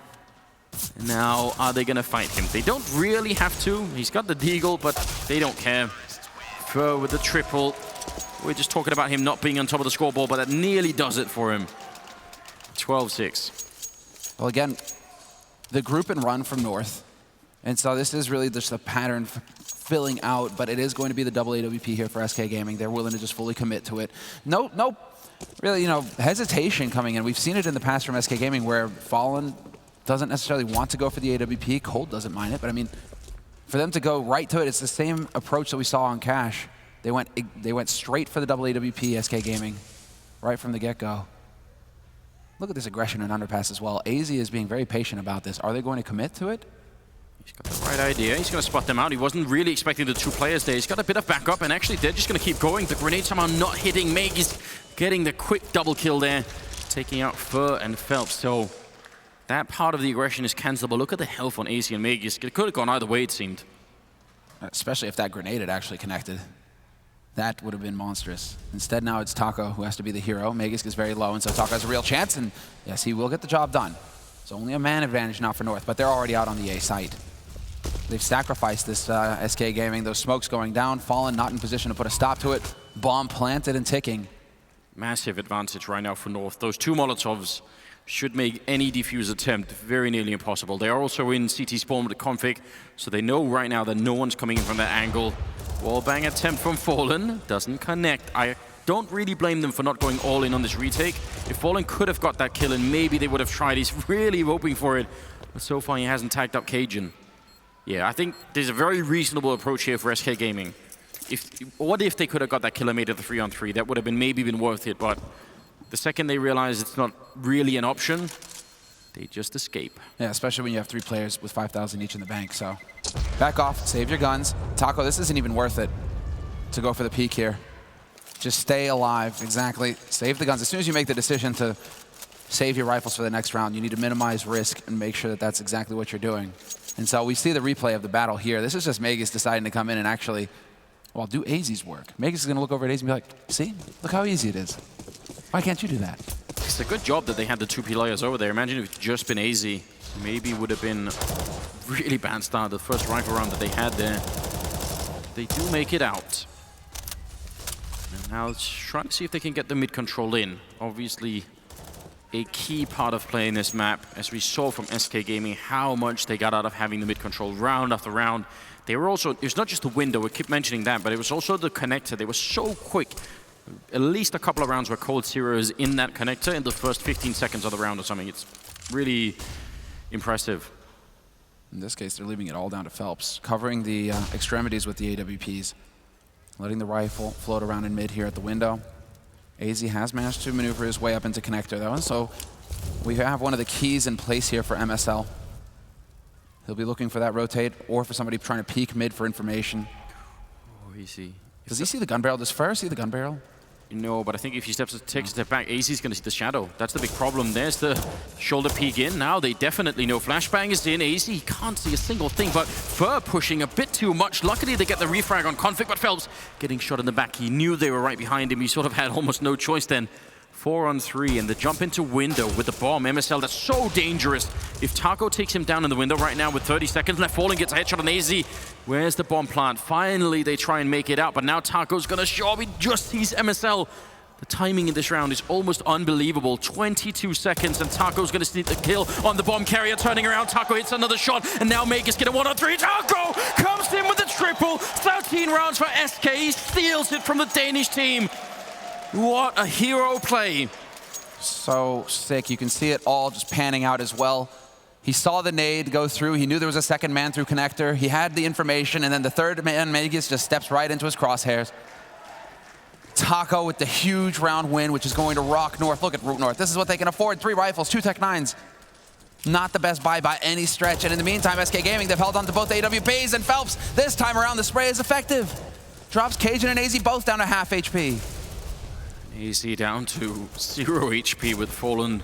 And now, are they going to fight him? They don't really have to. He's got the Deagle, but they don't care. Fur with the triple. We're just talking about him not being on top of the scoreboard, but that nearly does it for him. 12-6. Well, again, the group and run from North And so this is really just a pattern filling out, but it is going to be the double AWP here for SK Gaming. They're willing to just fully commit to it. No, really, hesitation coming in. We've seen it in the past from SK Gaming where Fallen doesn't necessarily want to go for the AWP. Cold doesn't mind it, but I mean, for them to go right to it, it's the same approach that we saw on Cash. They went straight for the double AWP, SK Gaming, right from the get-go. Look at this aggression and underpass as well. AZ is being very patient about this. Are they going to commit to it? He's got the right idea. He's going to spot them out. He wasn't really expecting the two players there. He's got a bit of backup, and actually they're just going to keep going. The grenade somehow not hitting. Meg is getting the quick double kill there, taking out Fur and Phelps. So that part of the aggression is cancelable. Look at the health on AC and Megis. It could have gone either way, it seemed. Especially if that grenade had actually connected. That would have been monstrous. Instead, now it's Taco who has to be the hero. Megis is very low, and so Taco has a real chance, and yes, he will get the job done. It's only a man advantage now for North, but they're already out on the A site. They've sacrificed this SK Gaming. Those smokes going down. Fallen not in position to put a stop to it. Bomb planted and ticking. Massive advantage right now for North. Those two Molotovs should make any defuse attempt very nearly impossible. They are also in CT spawn with the config, so they know right now that no one's coming in from that angle. Wallbang attempt from Fallen doesn't connect. I don't really blame them for not going all in on this retake. If Fallen could have got that kill, and maybe they would have tried. He's really hoping for it, but so far he hasn't tagged up Cajun. Yeah, I think there's a very reasonable approach here for SK Gaming. What if they could have got that kill and made it the 3-on-3? That would have maybe been worth it, but the second they realize it's not really an option, they just escape. Yeah, especially when you have 3 players with 5,000 each in the bank, so back off, save your guns. Taco, this isn't even worth it to go for the peak here. Just stay alive, exactly. Save the guns. As soon as you make the decision to save your rifles for the next round, you need to minimize risk and make sure that that's exactly what you're doing. And so we see the replay of the battle here. This is just Megis deciding to come in and actually, well, do AZ's work. Megis is going to look over at AZ and be like, see, look how easy it is. Why can't you do that? It's a good job that they had the 2 players over there. Imagine if it just been AZ. Maybe would have been a really bad start. The first rifle round that they had there. They do make it out. And now let's try to see if they can get the mid control in. Obviously, a key part of playing this map, as we saw from SK Gaming, how much they got out of having the mid control round after round. They were also, it was not just the window, we keep mentioning that, but it was also the connector. They were so quick. At least a couple of rounds where Cold Zero is in that connector in the first 15 seconds of the round or something. It's really impressive. In this case, they're leaving it all down to Phelps, covering the extremities with the AWPs, letting the rifle float around in mid here at the window. AZ has managed to maneuver his way up into connector though, so we have one of the keys in place here for MSL. He'll be looking for that rotate or for somebody trying to peek mid for information. Oh, easy. Does he see the gun barrel? Does Ferrer see the gun barrel? No, but I think if he takes a step back, AZ's going to see the shadow. That's the big problem. There's the shoulder peek in. Now they definitely know Flashbang is in. AZ can't see a single thing, but Fur pushing a bit too much. Luckily, they get the refrag on config, but Phelps getting shot in the back. He knew they were right behind him. He sort of had almost no choice then. 4-on-3, and the jump into window with the bomb. MSL, that's so dangerous. If Taco takes him down in the window right now with 30 seconds left, Fallen gets a headshot on AZ. Where's the bomb plant? Finally, they try and make it out, but now Taco's gonna show up. He just sees MSL. The timing in this round is almost unbelievable. 22 seconds, and Taco's gonna sneak the kill on the bomb carrier. Turning around, Taco hits another shot, and now Megis get a 1-on-3. Taco comes in with the triple. 13 rounds for SK. He steals it from the Danish team. What a hero play. So sick. You can see it all just panning out as well. He saw the nade go through. He knew there was a second man through connector. He had the information, and then the third man, Megis, just steps right into his crosshairs. Taco with the huge round win, which is going to rock North. Look at Root North. This is what they can afford. 3 rifles, 2 Tech 9s. Not the best buy by any stretch. And in the meantime, SK Gaming, they've held on to both AWPs, and Phelps, this time around, the spray is effective. Drops Cajun and AZ both down to half HP. AZ down to 0 HP with Fallen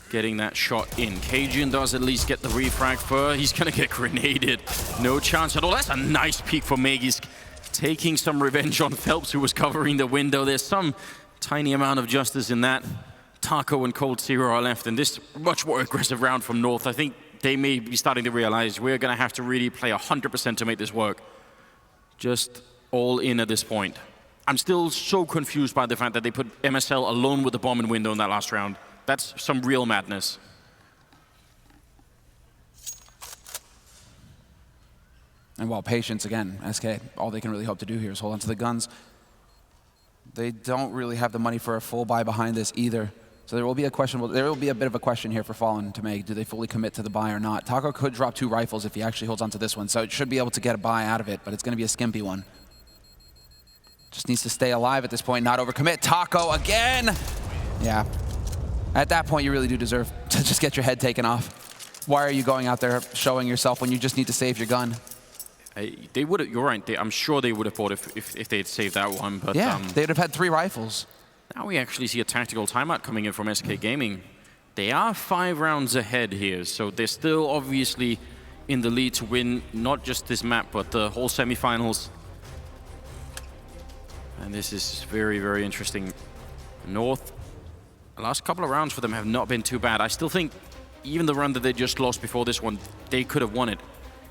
getting that shot in. Cajun does at least get the refrag for. He's gonna get grenaded. No chance at all. That's a nice peek for Megis. Taking some revenge on Phelps, who was covering the window. There's some tiny amount of justice in that. Taco and Cold Zero are left in this much more aggressive round from North. I think they may be starting to realize we're gonna have to really play 100% to make this work. Just all in at this point. I'm still so confused by the fact that they put MSL alone with the bomb and window in that last round. That's some real madness. And while patience, again, SK, all they can really hope to do here is hold on to the guns. They don't really have the money for a full buy behind this either. So there will be a question. There will be a bit of a question here for Fallen to make. Do they fully commit to the buy or not? Taco could drop 2 rifles if he actually holds on to this one, so it should be able to get a buy out of it, but it's going to be a skimpy one. Just needs to stay alive at this point, not overcommit. Taco again! Yeah. At that point, you really do deserve to just get your head taken off. Why are you going out there showing yourself when you just need to save your gun? They would have, you're right, I'm sure they would have bought if they had saved that one, but... Yeah, they'd have had 3 rifles. Now we actually see a tactical timeout coming in from SK Gaming. They are 5 rounds ahead here, so they're still obviously in the lead to win not just this map, but the whole semifinals. And this is very, very interesting. North, the last couple of rounds for them have not been too bad. I still think even the run that they just lost before this one, they could have won it.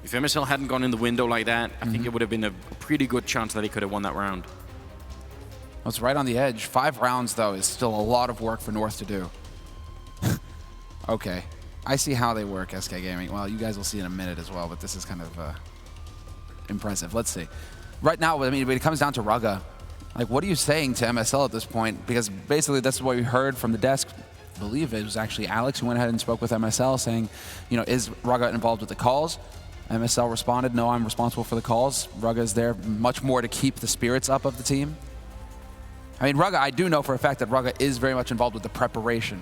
If MSL hadn't gone in the window like that, I think it would have been a pretty good chance that they could have won that round. Well, it's right on the edge. 5 rounds, though, is still a lot of work for North to do. Okay. I see how they work, SK Gaming. Well, you guys will see in a minute as well, but this is kind of impressive. Let's see. Right now, I mean, when it comes down to Rugga, like, what are you saying to MSL at this point? Because basically, that's what we heard from the desk. I believe it was actually Alex who went ahead and spoke with MSL saying, you know, is Rugga involved with the calls? MSL responded, no, I'm responsible for the calls. Rugga is there much more to keep the spirits up of the team. I mean, Rugga, I do know for a fact that Rugga is very much involved with the preparation.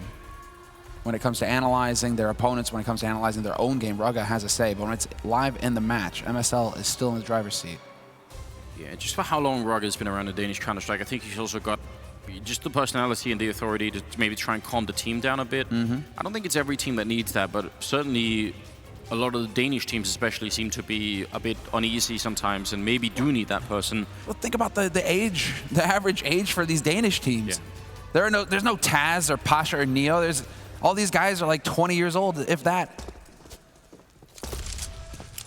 When it comes to analyzing their opponents, when it comes to analyzing their own game, Rugga has a say. But when it's live in the match, MSL is still in the driver's seat. Yeah, just for how long Rugga's been around the Danish Counter-Strike, I think he's also got just the personality and the authority to maybe try and calm the team down a bit. I don't think it's every team that needs that, but certainly a lot of the Danish teams especially seem to be a bit uneasy sometimes and maybe do need that person. Well, think about the age, the average age for these Danish teams. Yeah. There's no Taz or Pasha or Neo. All these guys are like 20 years old, if that.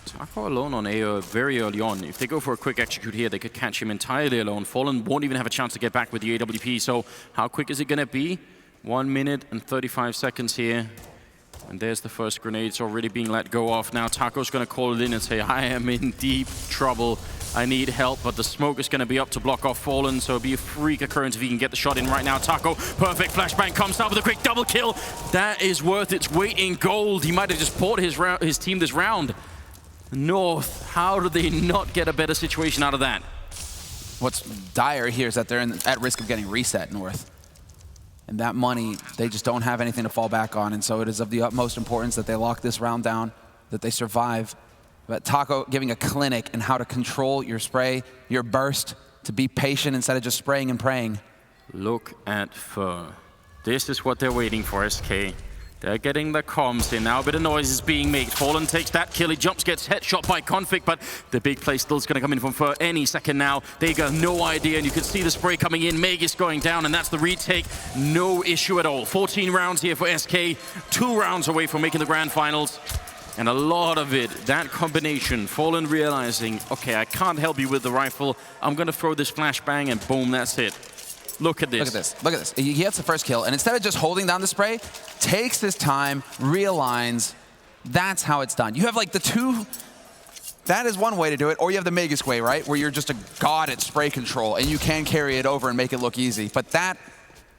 Taco alone on A very early on. If they go for a quick execute here, they could catch him entirely alone. Fallen won't even have a chance to get back with the AWP, so how quick is it going to be? 1 minute and 35 seconds here. And there's the first grenade. It's already being let go off. Now Taco's going to call it in and say, I am in deep trouble. I need help, but the smoke is going to be up to block off Fallen, so it'll be a freak occurrence if he can get the shot in right now. Taco, perfect flashbang, comes down with a quick double kill. That is worth its weight in gold. He might have just bought his team this round. North, how do they not get a better situation out of that? What's dire here is that they're at risk of getting reset, North. And that money, they just don't have anything to fall back on. And so it is of the utmost importance that they lock this round down, that they survive. But Taco giving a clinic in how to control your spray, your burst, to be patient instead of just spraying and praying. Look at Fur. This is what they're waiting for, SK. They're getting the comms in. Now a bit of noise is being made. Fallen takes that kill. He jumps, gets headshot by Config, but the big play still is going to come in from Fur any second now. They got no idea, and you can see the spray coming in. Meg is going down, and that's the retake. No issue at all. 14 rounds here for SK. 2 rounds away from making the grand finals. And a lot of it, that combination, Fallen realizing, okay, I can't help you with the rifle. I'm going to throw this flashbang, and boom, that's it. Look at this. Look at this. Look at this. He gets the first kill, and instead of just holding down the spray, takes his time, realigns. That's how it's done. You have like the two. That is one way to do it, or you have the Magus way, right? Where you're just a god at spray control, and you can carry it over and make it look easy. But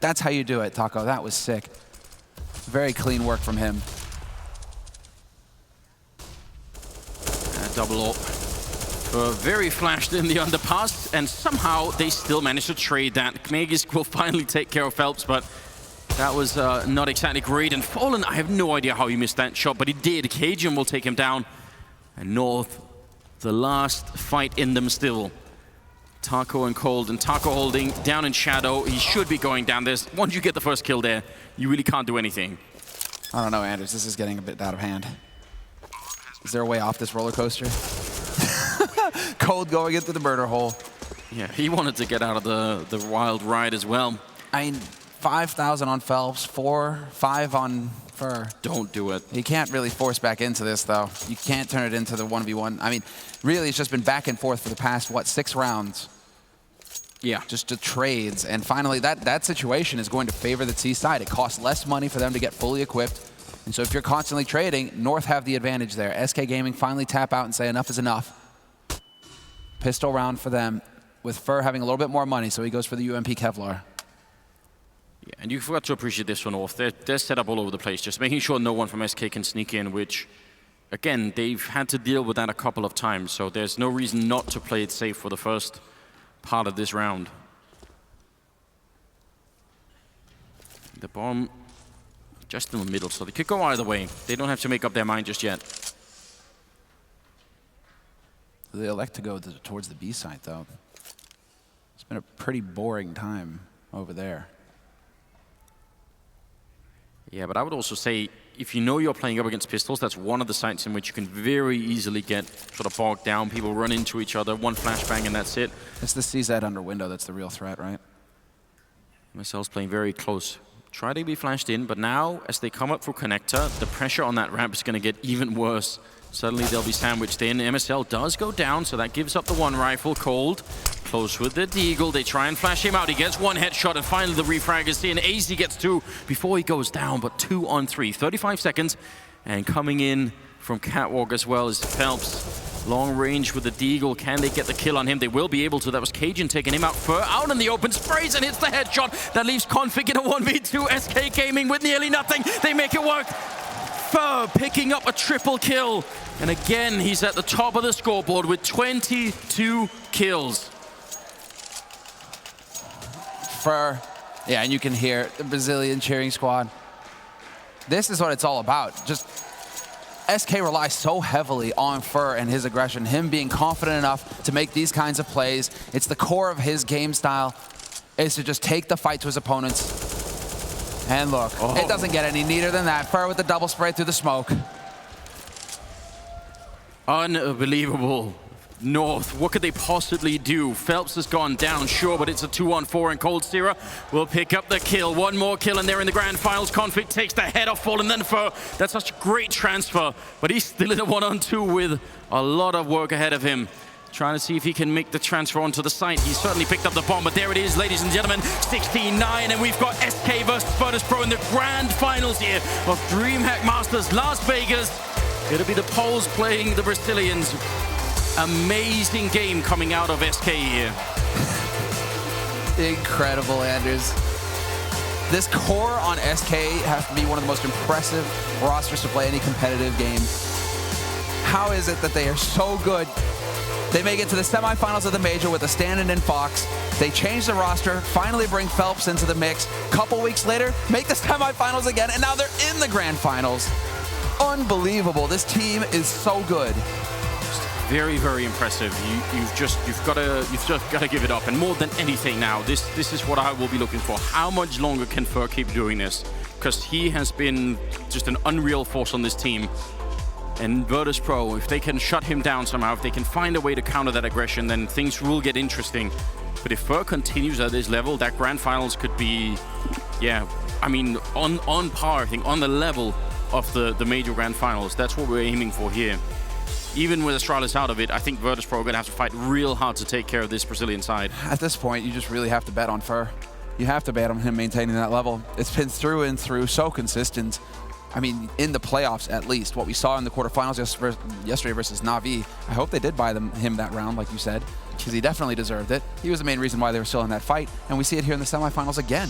that's how you do it, Taco. That was sick. Very clean work from him. Double up. Very flashed in the underpass, and somehow they still managed to trade that. Magus will finally take care of Phelps, but that was not exactly great. And Fallen, I have no idea how he missed that shot, but he did. Cajun will take him down. And North, the last fight in them still. Taco and Cold, and Taco holding down in shadow. He should be going down. Once you get the first kill there, you really can't do anything. I don't know, Anders. This is getting a bit out of hand. Is there a way off this roller coaster? Cold going into the murder hole. Yeah, he wanted to get out of the wild ride as well. I mean, 5,000 on Phelps, 5 on Fur. Don't do it. You can't really force back into this, though. You can't turn it into the 1v1. I mean, really, it's just been back and forth for the past, what, 6 rounds? Yeah. Just to trades. And finally, that situation is going to favor the T side. It costs less money for them to get fully equipped. And so if you're constantly trading, North have the advantage there. SK Gaming finally tap out and say enough is enough. pistol round for them, with Fur having a little bit more money, so he goes for the UMP Kevlar. Yeah, and you forgot to appreciate this one off. They're set up all over the place, just making sure no one from SK can sneak in, which, again, they've had to deal with that a couple of times, so there's no reason not to play it safe for the first part of this round. The bomb just in the middle, so they could go either way. They don't have to make up their mind just yet. They elect to go towards the B site, though. It's been a pretty boring time over there. Yeah, but I would also say, if you know you're playing up against pistols, that's one of the sites in which you can very easily get sort of bogged down. People run into each other, one flashbang, and that's it. It's the CZ under window that's the real threat, right? MSL's playing very close. Try to be flashed in, but now, as they come up for connector, the pressure on that ramp is going to get even worse. Suddenly they'll be sandwiched in. MSL does go down, so that gives up the one rifle. Cold, close with the Deagle. They try and flash him out. He gets one headshot, and finally the refrag is in. AZ gets two before he goes down, but 2 on 3. 35 seconds, and coming in from Catwalk as well is Phelps. Long range with the Deagle. Can they get the kill on him? They will be able to. That was Cajun taking him out. Fur out in the open, sprays and hits the headshot. That leaves Config in a 1v2. SK Gaming with nearly nothing. They make it work. Fur picking up a triple kill. And again, he's at the top of the scoreboard with 22 kills. Fur, yeah, and you can hear the Brazilian cheering squad. This is what it's all about. Just SK relies so heavily on Fur and his aggression, him being confident enough to make these kinds of plays. It's the core of his game style, is to just take the fight to his opponents. And look, it doesn't get any neater than that. Fur with the double spray through the smoke. Unbelievable. North, what could they possibly do? Phelps has gone down, sure, but it's a 2-on-4, and Cold Sierra will pick up the kill. One more kill, and they're in the grand finals. Config takes the head off Fall, and then Fur. That's such a great transfer, but he's still in a 1-on-2 with a lot of work ahead of him. Trying to see if he can make the transfer onto the site. He certainly picked up the bomb, but there it is, ladies and gentlemen, 69, and we've got SK versus Virtus Pro in the grand finals here of DreamHack Masters Las Vegas. It'll be the Poles playing the Brazilians. Amazing game coming out of SK here. Incredible, Anders. This core on SK has to be one of the most impressive rosters to play any competitive game. How is it that they are so good? They make it to the semifinals of the major with a stand-in in Fox. They change the roster, finally bring Phelps into the mix. Couple weeks later, make the semifinals again, and now they're in the grand finals. Unbelievable. This team is so good. Very, very impressive. You've just got to give it up. And more than anything now, this is what I will be looking for. How much longer can Fur keep doing this? Because he has been just an unreal force on this team. And Virtus Pro, if they can shut him down somehow, if they can find a way to counter that aggression, then things will get interesting. But if Fur continues at this level, that grand finals could be, yeah, I mean, on par, I think, on the level of the major grand finals. That's what we're aiming for here. Even with Astralis out of it, I think Virtus Pro are going to have to fight real hard to take care of this Brazilian side. At this point, you just really have to bet on Fur. You have to bet on him maintaining that level. It's been through and through, so consistent. I mean, in the playoffs at least, what we saw in the quarterfinals yesterday versus Na'Vi, I hope they did buy him that round, like you said, because he definitely deserved it. He was the main reason why they were still in that fight, and we see it here in the semifinals again.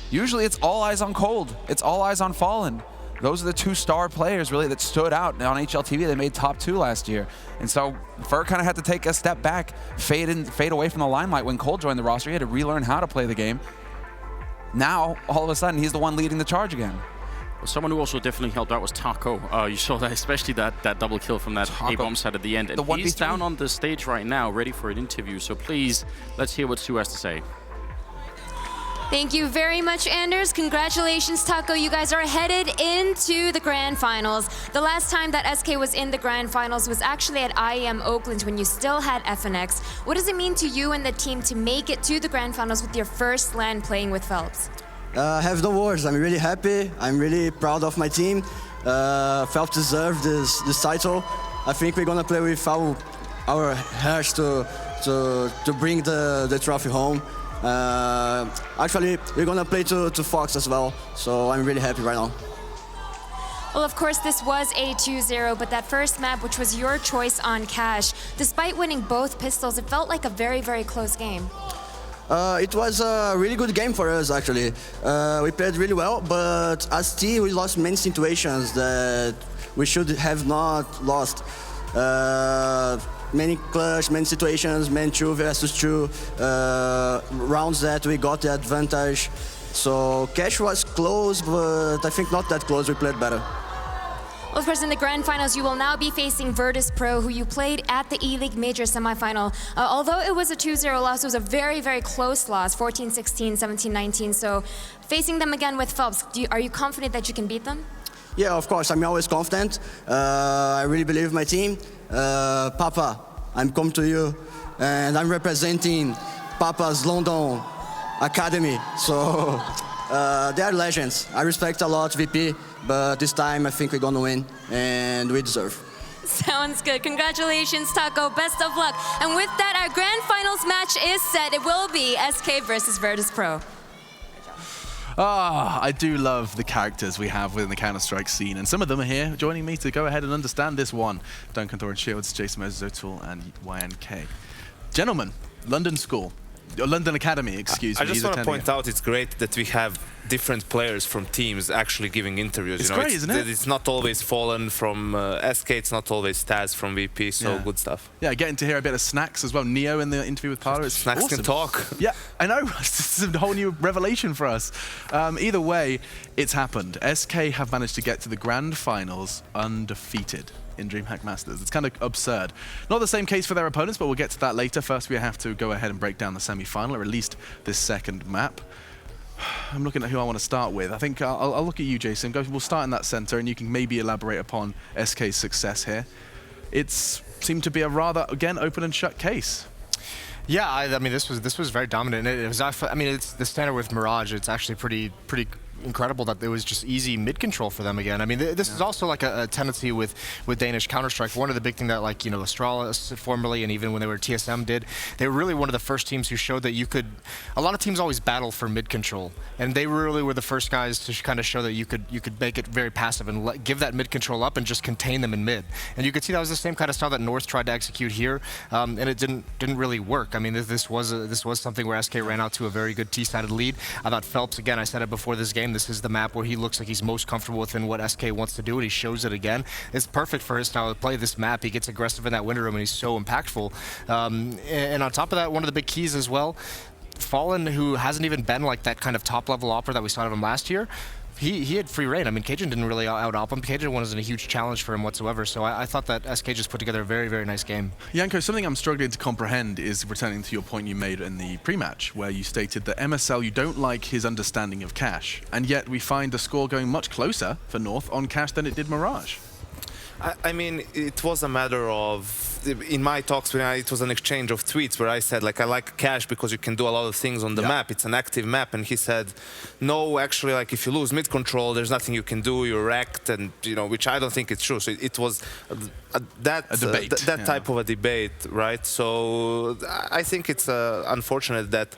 Usually it's all eyes on Cold. It's all eyes on Fallen. Those are the two star players, really, that stood out on HLTV. They made top 2 last year. And so Fur kind of had to take a step back, fade away from the limelight when Cold joined the roster. He had to relearn how to play the game. Now, all of a sudden, he's the one leading the charge again. Well, someone who also definitely helped out was Taco. You saw that, especially that double kill from that A-bomb side at the end. And he's down on the stage right now, ready for an interview. So please, let's hear what Sue has to say. Thank you very much, Anders. Congratulations, Taco. You guys are headed into the grand finals. The last time that SK was in the grand finals was actually at IEM Oakland when you still had FNX. What does it mean to you and the team to make it to the grand finals with your first LAN playing with Phelps? I have no words. I'm really happy. I'm really proud of my team. Phelps deserved this title. I think we're gonna play with our hearts to bring the trophy home. Actually, we're gonna play to Fox as well, so I'm really happy right now. Well, of course, this was a 2-0, but that first map, which was your choice on Cash, despite winning both pistols, it felt like a very, very close game. It was a really good game for us, actually. We played really well, but as team, we lost many situations that we should have not lost. Many clutch, many situations, many 2 versus 2 rounds that we got the advantage. So Cash was close, but I think not that close. We played better. Well, of course, in the grand finals, you will now be facing Virtus Pro, who you played at the E-League Major semifinal. Although it was a 2-0 loss, it was a very, very close loss, 14-16, 17-19. So facing them again with Phelps, are you confident that you can beat them? Yeah, of course. I'm always confident. I really believe in my team. Papa, I'm come to you, and I'm representing Papa's London Academy. So they are legends. I respect a lot VP, but this time I think we're gonna win, and we deserve. Sounds good. Congratulations, Taco. Best of luck. And with that, our grand finals match is set. It will be SK versus Virtus Pro. I do love the characters we have within the Counter-Strike scene, and some of them are here joining me to go ahead and understand this one. Duncan Thorin Shields, Jason Moses O'Toole, and YNK. Gentlemen, London School. London Academy, excuse me. I just want to point out it's great that we have different players from teams actually giving interviews. It's great, isn't it? It's not always Fallen from SK, it's not always Taz from VP, so good stuff. Yeah, getting to hear a bit of Snacks as well. Neo in the interview with Parla. Snacks awesome. can talk. Yeah, I know. This is a whole new revelation for us. Either way, it's happened. SK have managed to get to the grand finals undefeated in DreamHack Masters. It's kind of absurd. Not the same case for their opponents, but we'll get to that later. First, we have to go ahead and break down the semi-final, or at least this second map. I'm looking at who I want to start with. I think I'll look at you, Jason. We'll start in that center, and you can maybe elaborate upon SK's success here. It's seemed to be a rather, again, open and shut case. Yeah, I mean, this was very dominant. It was, I mean, it's the standard with Mirage. It's actually pretty incredible that it was just easy mid control for them again. I mean, this is also like a tendency with Danish Counter-Strike. One of the big things that, like, you know, Astralis formerly, and even when they were TSM did, they were really one of the first teams who showed that you could. A lot of teams always battle for mid control, and they really were the first guys to kind of show that you could make it very passive and give that mid control up and just contain them in mid. And you could see that was the same kind of style that North tried to execute here, and it didn't really work. I mean, this was something where SK ran out to a very good T-sided lead. I thought Phelps, again, I said it before this game, this is the map where he looks like he's most comfortable within what SK wants to do, and he shows it again. It's perfect for his style of play, this map. He gets aggressive in that window room, and he's so impactful. And on top of that, one of the big keys as well, Fallen, who hasn't even been like that kind of top-level opera that we saw of him last year, he had free reign. I mean, Cajun didn't really out-op him. Cajun wasn't a huge challenge for him whatsoever, so I thought that SK just put together a very, very nice game. Janko, something I'm struggling to comprehend is returning to your point you made in the pre-match, where you stated that MSL, you don't like his understanding of Cash, and yet we find the score going much closer for North on Cash than it did Mirage. I mean, it was a matter of, in my talks, it was an exchange of tweets where I said, like, I like Cash because you can do a lot of things on the map. It's an active map. And he said, no, actually, like, if you lose mid control, there's nothing you can do. You're wrecked, and, you know, which I don't think it's true. So it was that type of a debate, right? So I think it's unfortunate that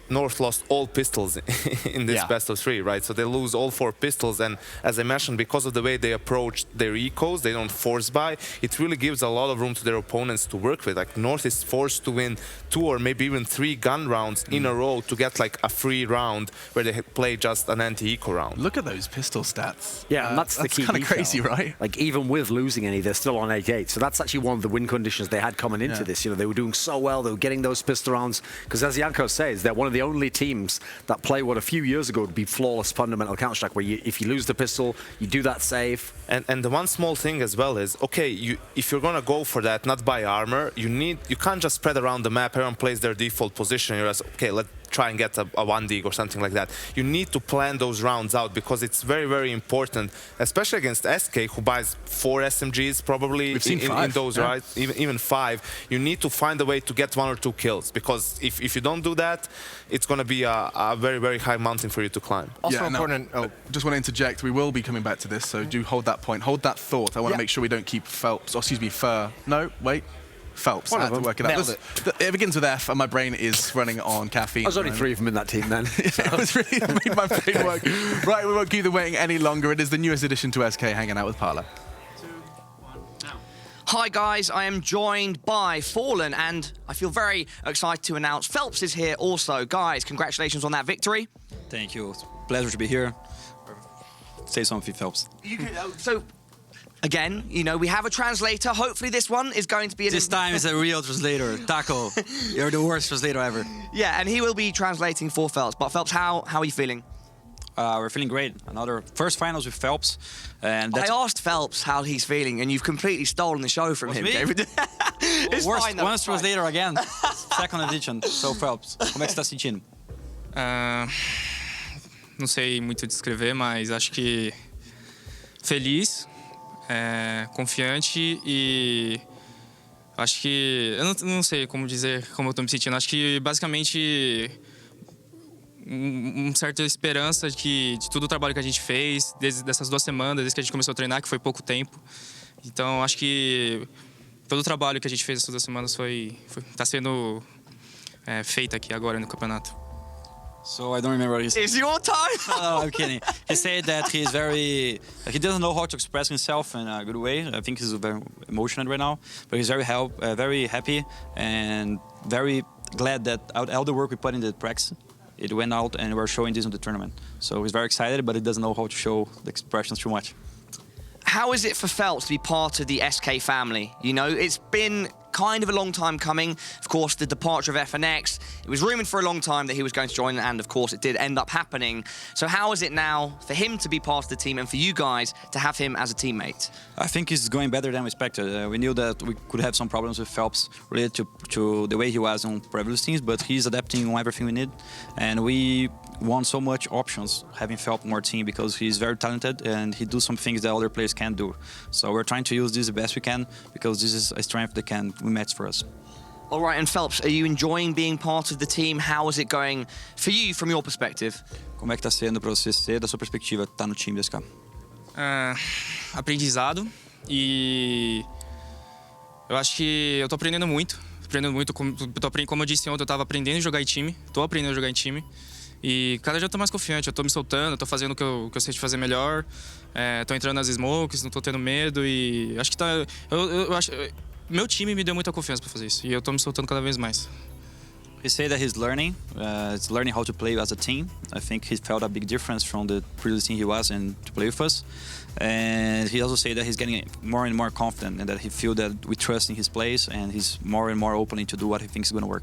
North lost all pistols in this best of 3, right? So they lose all 4 pistols, and as I mentioned, because of the way they approach their ecos, they don't force buy, it really gives a lot of room to their opponents to work with. Like, North is forced to win 2 or maybe even 3 gun rounds in a row to get like a free round where they play just an anti-eco round. Look at those pistol stats. Yeah, and that's the key. Kind of crazy, right? Like, even with losing any, they're still on 8-8. So that's actually one of the win conditions they had coming into this. You know, they were doing so well, they were getting those pistol rounds, because as Janko says, they're one of the only teams that play what a few years ago would be flawless fundamental Counter-Strike, where if you lose the pistol, you do that save. And the one small thing as well is, okay, if you're gonna go for that, not buy armor, you can't just spread around the map, everyone plays their default position, you're just, okay, let's try and get a 1 dig or something like that. You need to plan those rounds out, because it's very, very important, especially against SK, who buys 4 SMGs probably in those rounds, even 5. You need to find a way to get 1 or 2 kills, because if you don't do that, it's going to be a very, very high mountain for you to climb. Also important. Just want to interject. We will be coming back to this, so do hold that point. Hold that thought. I want to make sure we don't keep Phelps, or excuse me, Fur. No, wait. Phelps. I had to work it out. Nailed It begins with F, and my brain is running on caffeine. There's only 3 of them in that team then. It was really made my brain work. Right, we won't keep them waiting any longer. It is the newest addition to SK, hanging out with Parla. Hi guys, I am joined by Fallen, and I feel very excited to announce Phelps is here also. Guys, congratulations on that victory. Thank you. It's a pleasure to be here. Say something, Phelps. So, again, you know, we have a translator. Hopefully this one is going to be... This time is a real translator. Taco, you're the worst translator ever. Yeah, and he will be translating for Phelps. But Phelps, how are you feeling? We're feeling great. Another first finals with Phelps. And I asked Phelps how he's feeling, and you've completely stolen the show from him, me? David. It's fine, though. Once translator again. Second edition. So Phelps, como é que você está sentindo? Não sei muito descrever, mas acho que feliz, confiante e acho que eu não sei como dizer como eu tô me sentindo. Acho que basicamente certa esperança de todo o trabalho que a gente fez desde dessas 2 semanas, desde que a gente começou a treinar, que foi pouco tempo. Então acho que todo o trabalho que a gente fez essas 2 semanas tá sendo feito aqui agora no campeonato. So I don't remember what he said. It's your time! No, I'm kidding. He said that he doesn't know how to express himself in a good way. I think he's very emotional right now, but he's very happy and very glad that all the work we put in the practice, it went out and we're showing this in the tournament. So he's very excited, but he doesn't know how to show the expressions too much. How is it for Phelps to be part of the SK family? You know, it's been kind of a long time coming. Of course, the departure of FNX, it was rumoured for a long time that he was going to join, and of course it did end up happening. So how is it now for him to be part of the team and for you guys to have him as a teammate? I think he's going better than we expected. We knew that we could have some problems with Phelps related to the way he was on previous teams, but he's adapting on everything we need. And we want so much options having Phelps on our team because he's very talented and he does some things that other players can't do. So we're trying to use this the best we can because this is a strength that can match for us. All right, and Phelps, are you enjoying being part of the team? How is it going for you from your perspective? Como é que tá sendo para você ser, da sua perspectiva, estar no time desse cara? Aprendizado e eu acho que eu tô aprendendo muito. Como eu disse ontem, eu tava aprendendo a jogar em time, tô aprendendo a jogar em time. E cada dia eu tô mais confiante, eu tô me soltando, tô fazendo o que eu sei de fazer melhor, tô entrando nas smokes, não tô tendo medo e acho que tá... Eu acho... Meu time me deu muita confiança para fazer isso e eu tô me soltando cada vez mais. He said that he's learning how to play as a team. I think he felt a big difference from the previous team he was in to play with us. And he also said that he's getting more and more confident and that he feels that we trust in his plays and he's more and more open to do what he thinks is going to work.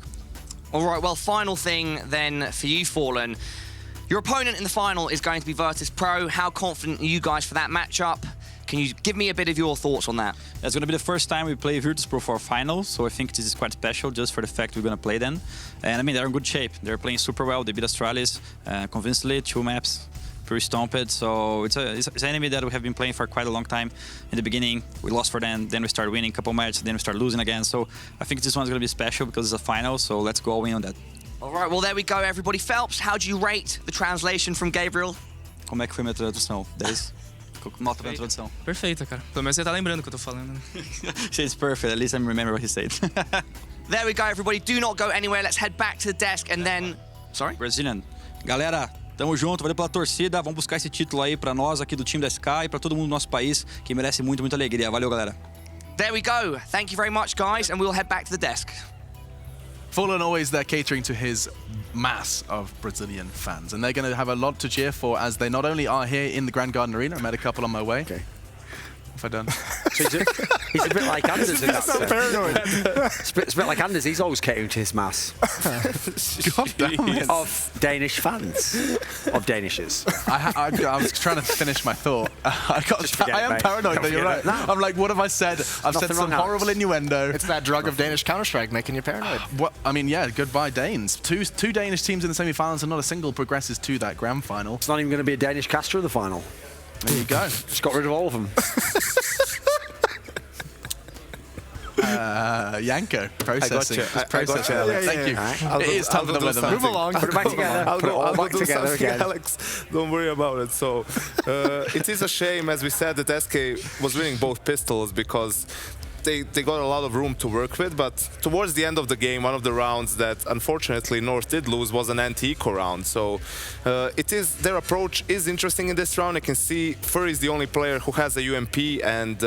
All right, well, final thing then for you, Fallen. Your opponent in the final is going to be Virtus Pro. How confident are you guys for that matchup? Can you give me a bit of your thoughts on that? It's going to be the first time we play Virtus Pro for a final, so I think this is quite special just for the fact we're going to play them. And I mean, they're in good shape. They're playing super well. They beat Astralis convincingly, 2 maps, pretty stomped. So it's an enemy that we have been playing for quite a long time. In the beginning, we lost for them, then we started winning a couple matches, then we started losing again. So I think this one's going to be special because it's a final, so let's go all in on that. All right, well, there we go, everybody. Phelps, how do you rate the translation from Gabriel? Como é que foi minha tradução? 10? Nota pra introdução. Perfeita, cara. Pelo menos você tá lembrando o que eu tô falando. It's perfect. At least I remember what he said. There we go, everybody. Do not go anywhere. Let's head back to the desk and then... Sorry? Brazilian. Galera, tamo junto. Valeu pela torcida. Vamos buscar esse título aí pra nós aqui do time da SK e pra todo mundo do nosso país que merece muito, muita alegria. Valeu, galera. There we go. Thank you very much, guys, and we'll head back to the desk. Fallen always there catering to his mass of Brazilian fans, and they're going to have a lot to cheer for as they not only are here in the Grand Garden Arena. I met a couple on my way. Okay. Have I done? So he's a bit like Anders in that sense. Paranoid. It's a bit like Anders. He's always catering to his mass. God damn it. Of Danish fans. Of Danishes. I was trying to finish my thought. I am mate. paranoid that you're right. No. I'm like, what have I said? I've said some horrible innuendo. It's that drug of Danish Counter-Strike making you paranoid. What? I mean, yeah, goodbye Danes. Two Danish teams in the semi-finals and not a single progresses to that grand final. It's not even going to be a Danish caster in the final. There you go. Just got rid of all of them. Yanko, processing. I got you, Alex. Thank you. Right. It is time for the weather. Move along. Put it back together. I'll Put it all go back do together something, again. Alex. Don't worry about it. So it is a shame, as we said, that SK was winning both pistols because they got a lot of room to work with, but towards the end of the game, one of the rounds that unfortunately North did lose was an anti-eco round. So their approach is interesting in this round. I can see Fur is the only player who has a UMP and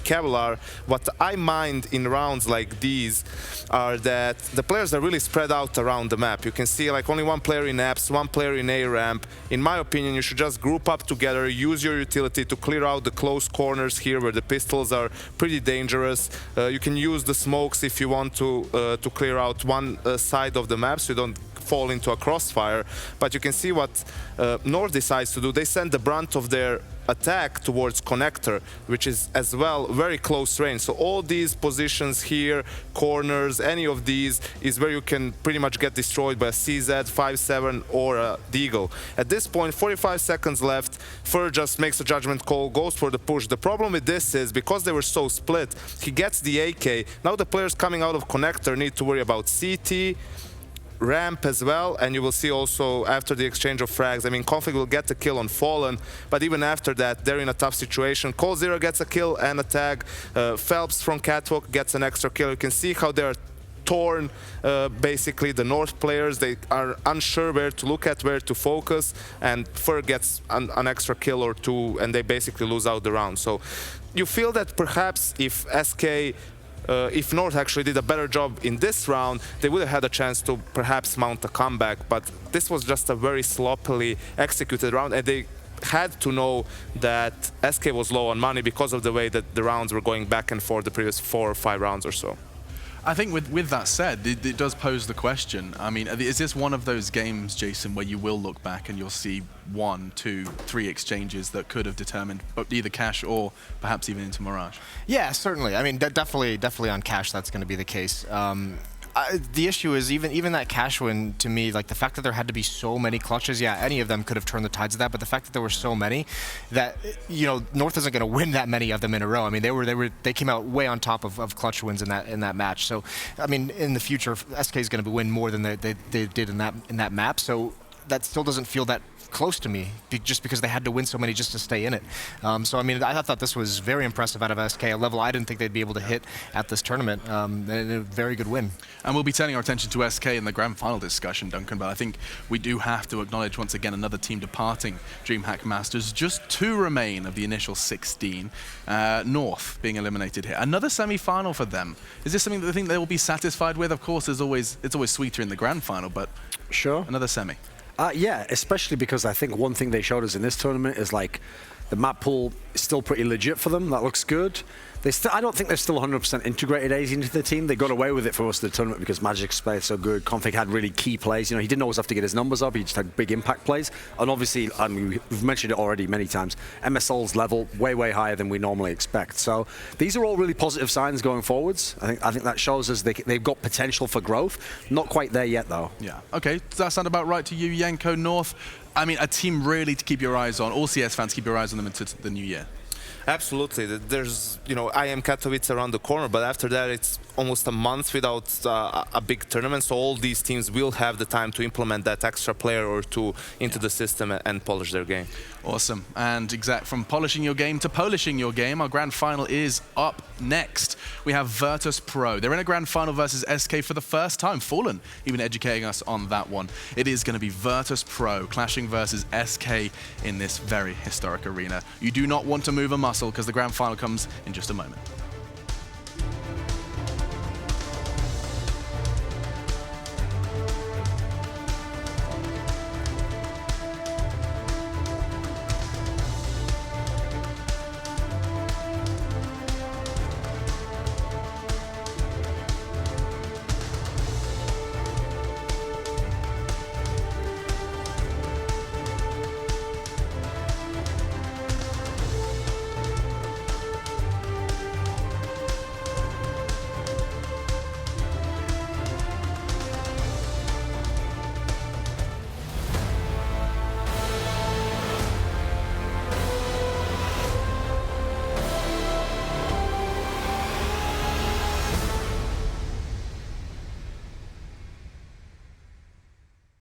Kevlar. What I mind in rounds like these are that the players are really spread out around the map. You can see like only one player in apps, one player in A ramp. In my opinion, you should just group up together, use your utility to clear out the close corners here where the pistols are pretty dangerous. You can use the smokes if you want to clear out one side of the map so you don't fall into a crossfire. But you can see what North decides to do. They send the brunt of their attack towards connector, which is as well very close range. So all these positions here, corners, any of these is where you can pretty much get destroyed by a CZ, 5-7 or a Deagle. At this point, 45 seconds left, Fur just makes a judgment call, goes for the push. The problem with this is because they were so split, he gets the AK. Now the players coming out of connector need to worry about CT, ramp as well, and you will see also after the exchange of frags, I mean, Config will get the kill on Fallen, but even after that, they're in a tough situation. Cold0 gets a kill and a tag. Phelps from Catwalk gets an extra kill. You can see how they're torn, basically, the North players. They are unsure where to look at, where to focus, and Fur gets an extra kill or two, and they basically lose out the round. So you feel that perhaps if SK if North actually did a better job in this round, they would have had a chance to perhaps mount a comeback, but this was just a very sloppily executed round, and they had to know that SK was low on money because of the way that the rounds were going back and forth the previous 4 or 5 rounds or so. I think with that said, it does pose the question. I mean, is this one of those games, Jason, where you will look back and you'll see 1, 2, 3 exchanges that could have determined either Cash or perhaps even into Mirage? Yeah, certainly. I mean, definitely on Cash, that's going to be the case. The issue is even that Cash win, to me, like the fact that there had to be so many clutches, yeah, any of them could have turned the tides of that, but the fact that there were so many, that, you know, North isn't going to win that many of them in a row. I mean, they came out way on top of clutch wins in that match. So, I mean, in the future, SK is going to win more than they did in that map. So that still doesn't feel that close to me, just because they had to win so many just to stay in it. So, I mean, I thought this was very impressive out of SK, a level I didn't think they'd be able to hit at this tournament, and a very good win. And we'll be turning our attention to SK in the grand final discussion, Duncan, but I think we do have to acknowledge once again another team departing DreamHack Masters. Just 2 remain of the initial 16. North being eliminated here. Another semi-final for them. Is this something that they think they will be satisfied with? Of course, it's always sweeter in the grand final, but sure, another semi. Yeah, especially because I think one thing they showed us in this tournament is like the map pool is still pretty legit for them. That looks good. I don't think they're still 100% integrated AZ into the team. They got away with it for most of the tournament because Magic's played so good. Config had really key plays. You know, he didn't always have to get his numbers up. He just had big impact plays. And obviously, I mean, we've mentioned it already many times, MSL's level way higher than we normally expect. So these are all really positive signs going forwards. I think that shows us they've got potential for growth. Not quite there yet, though. Yeah. Okay. Does that sound about right to you, Yanko? North, I mean, a team really to keep your eyes on. All CS fans, keep your eyes on them into the new year. Absolutely. There's, you know, I am Katowice around the corner, but after that it's almost a month without a big tournament, so all these teams will have the time to implement that extra player or two into the system and polish their game. Awesome. And from polishing your game to polishing your game, our grand final is up next. We have Virtus Pro. They're in a grand final versus SK for the first time. Fallen even educating us on that one. It is going to be Virtus Pro clashing versus SK in this very historic arena. You do not want to move a muscle because the grand final comes in just a moment.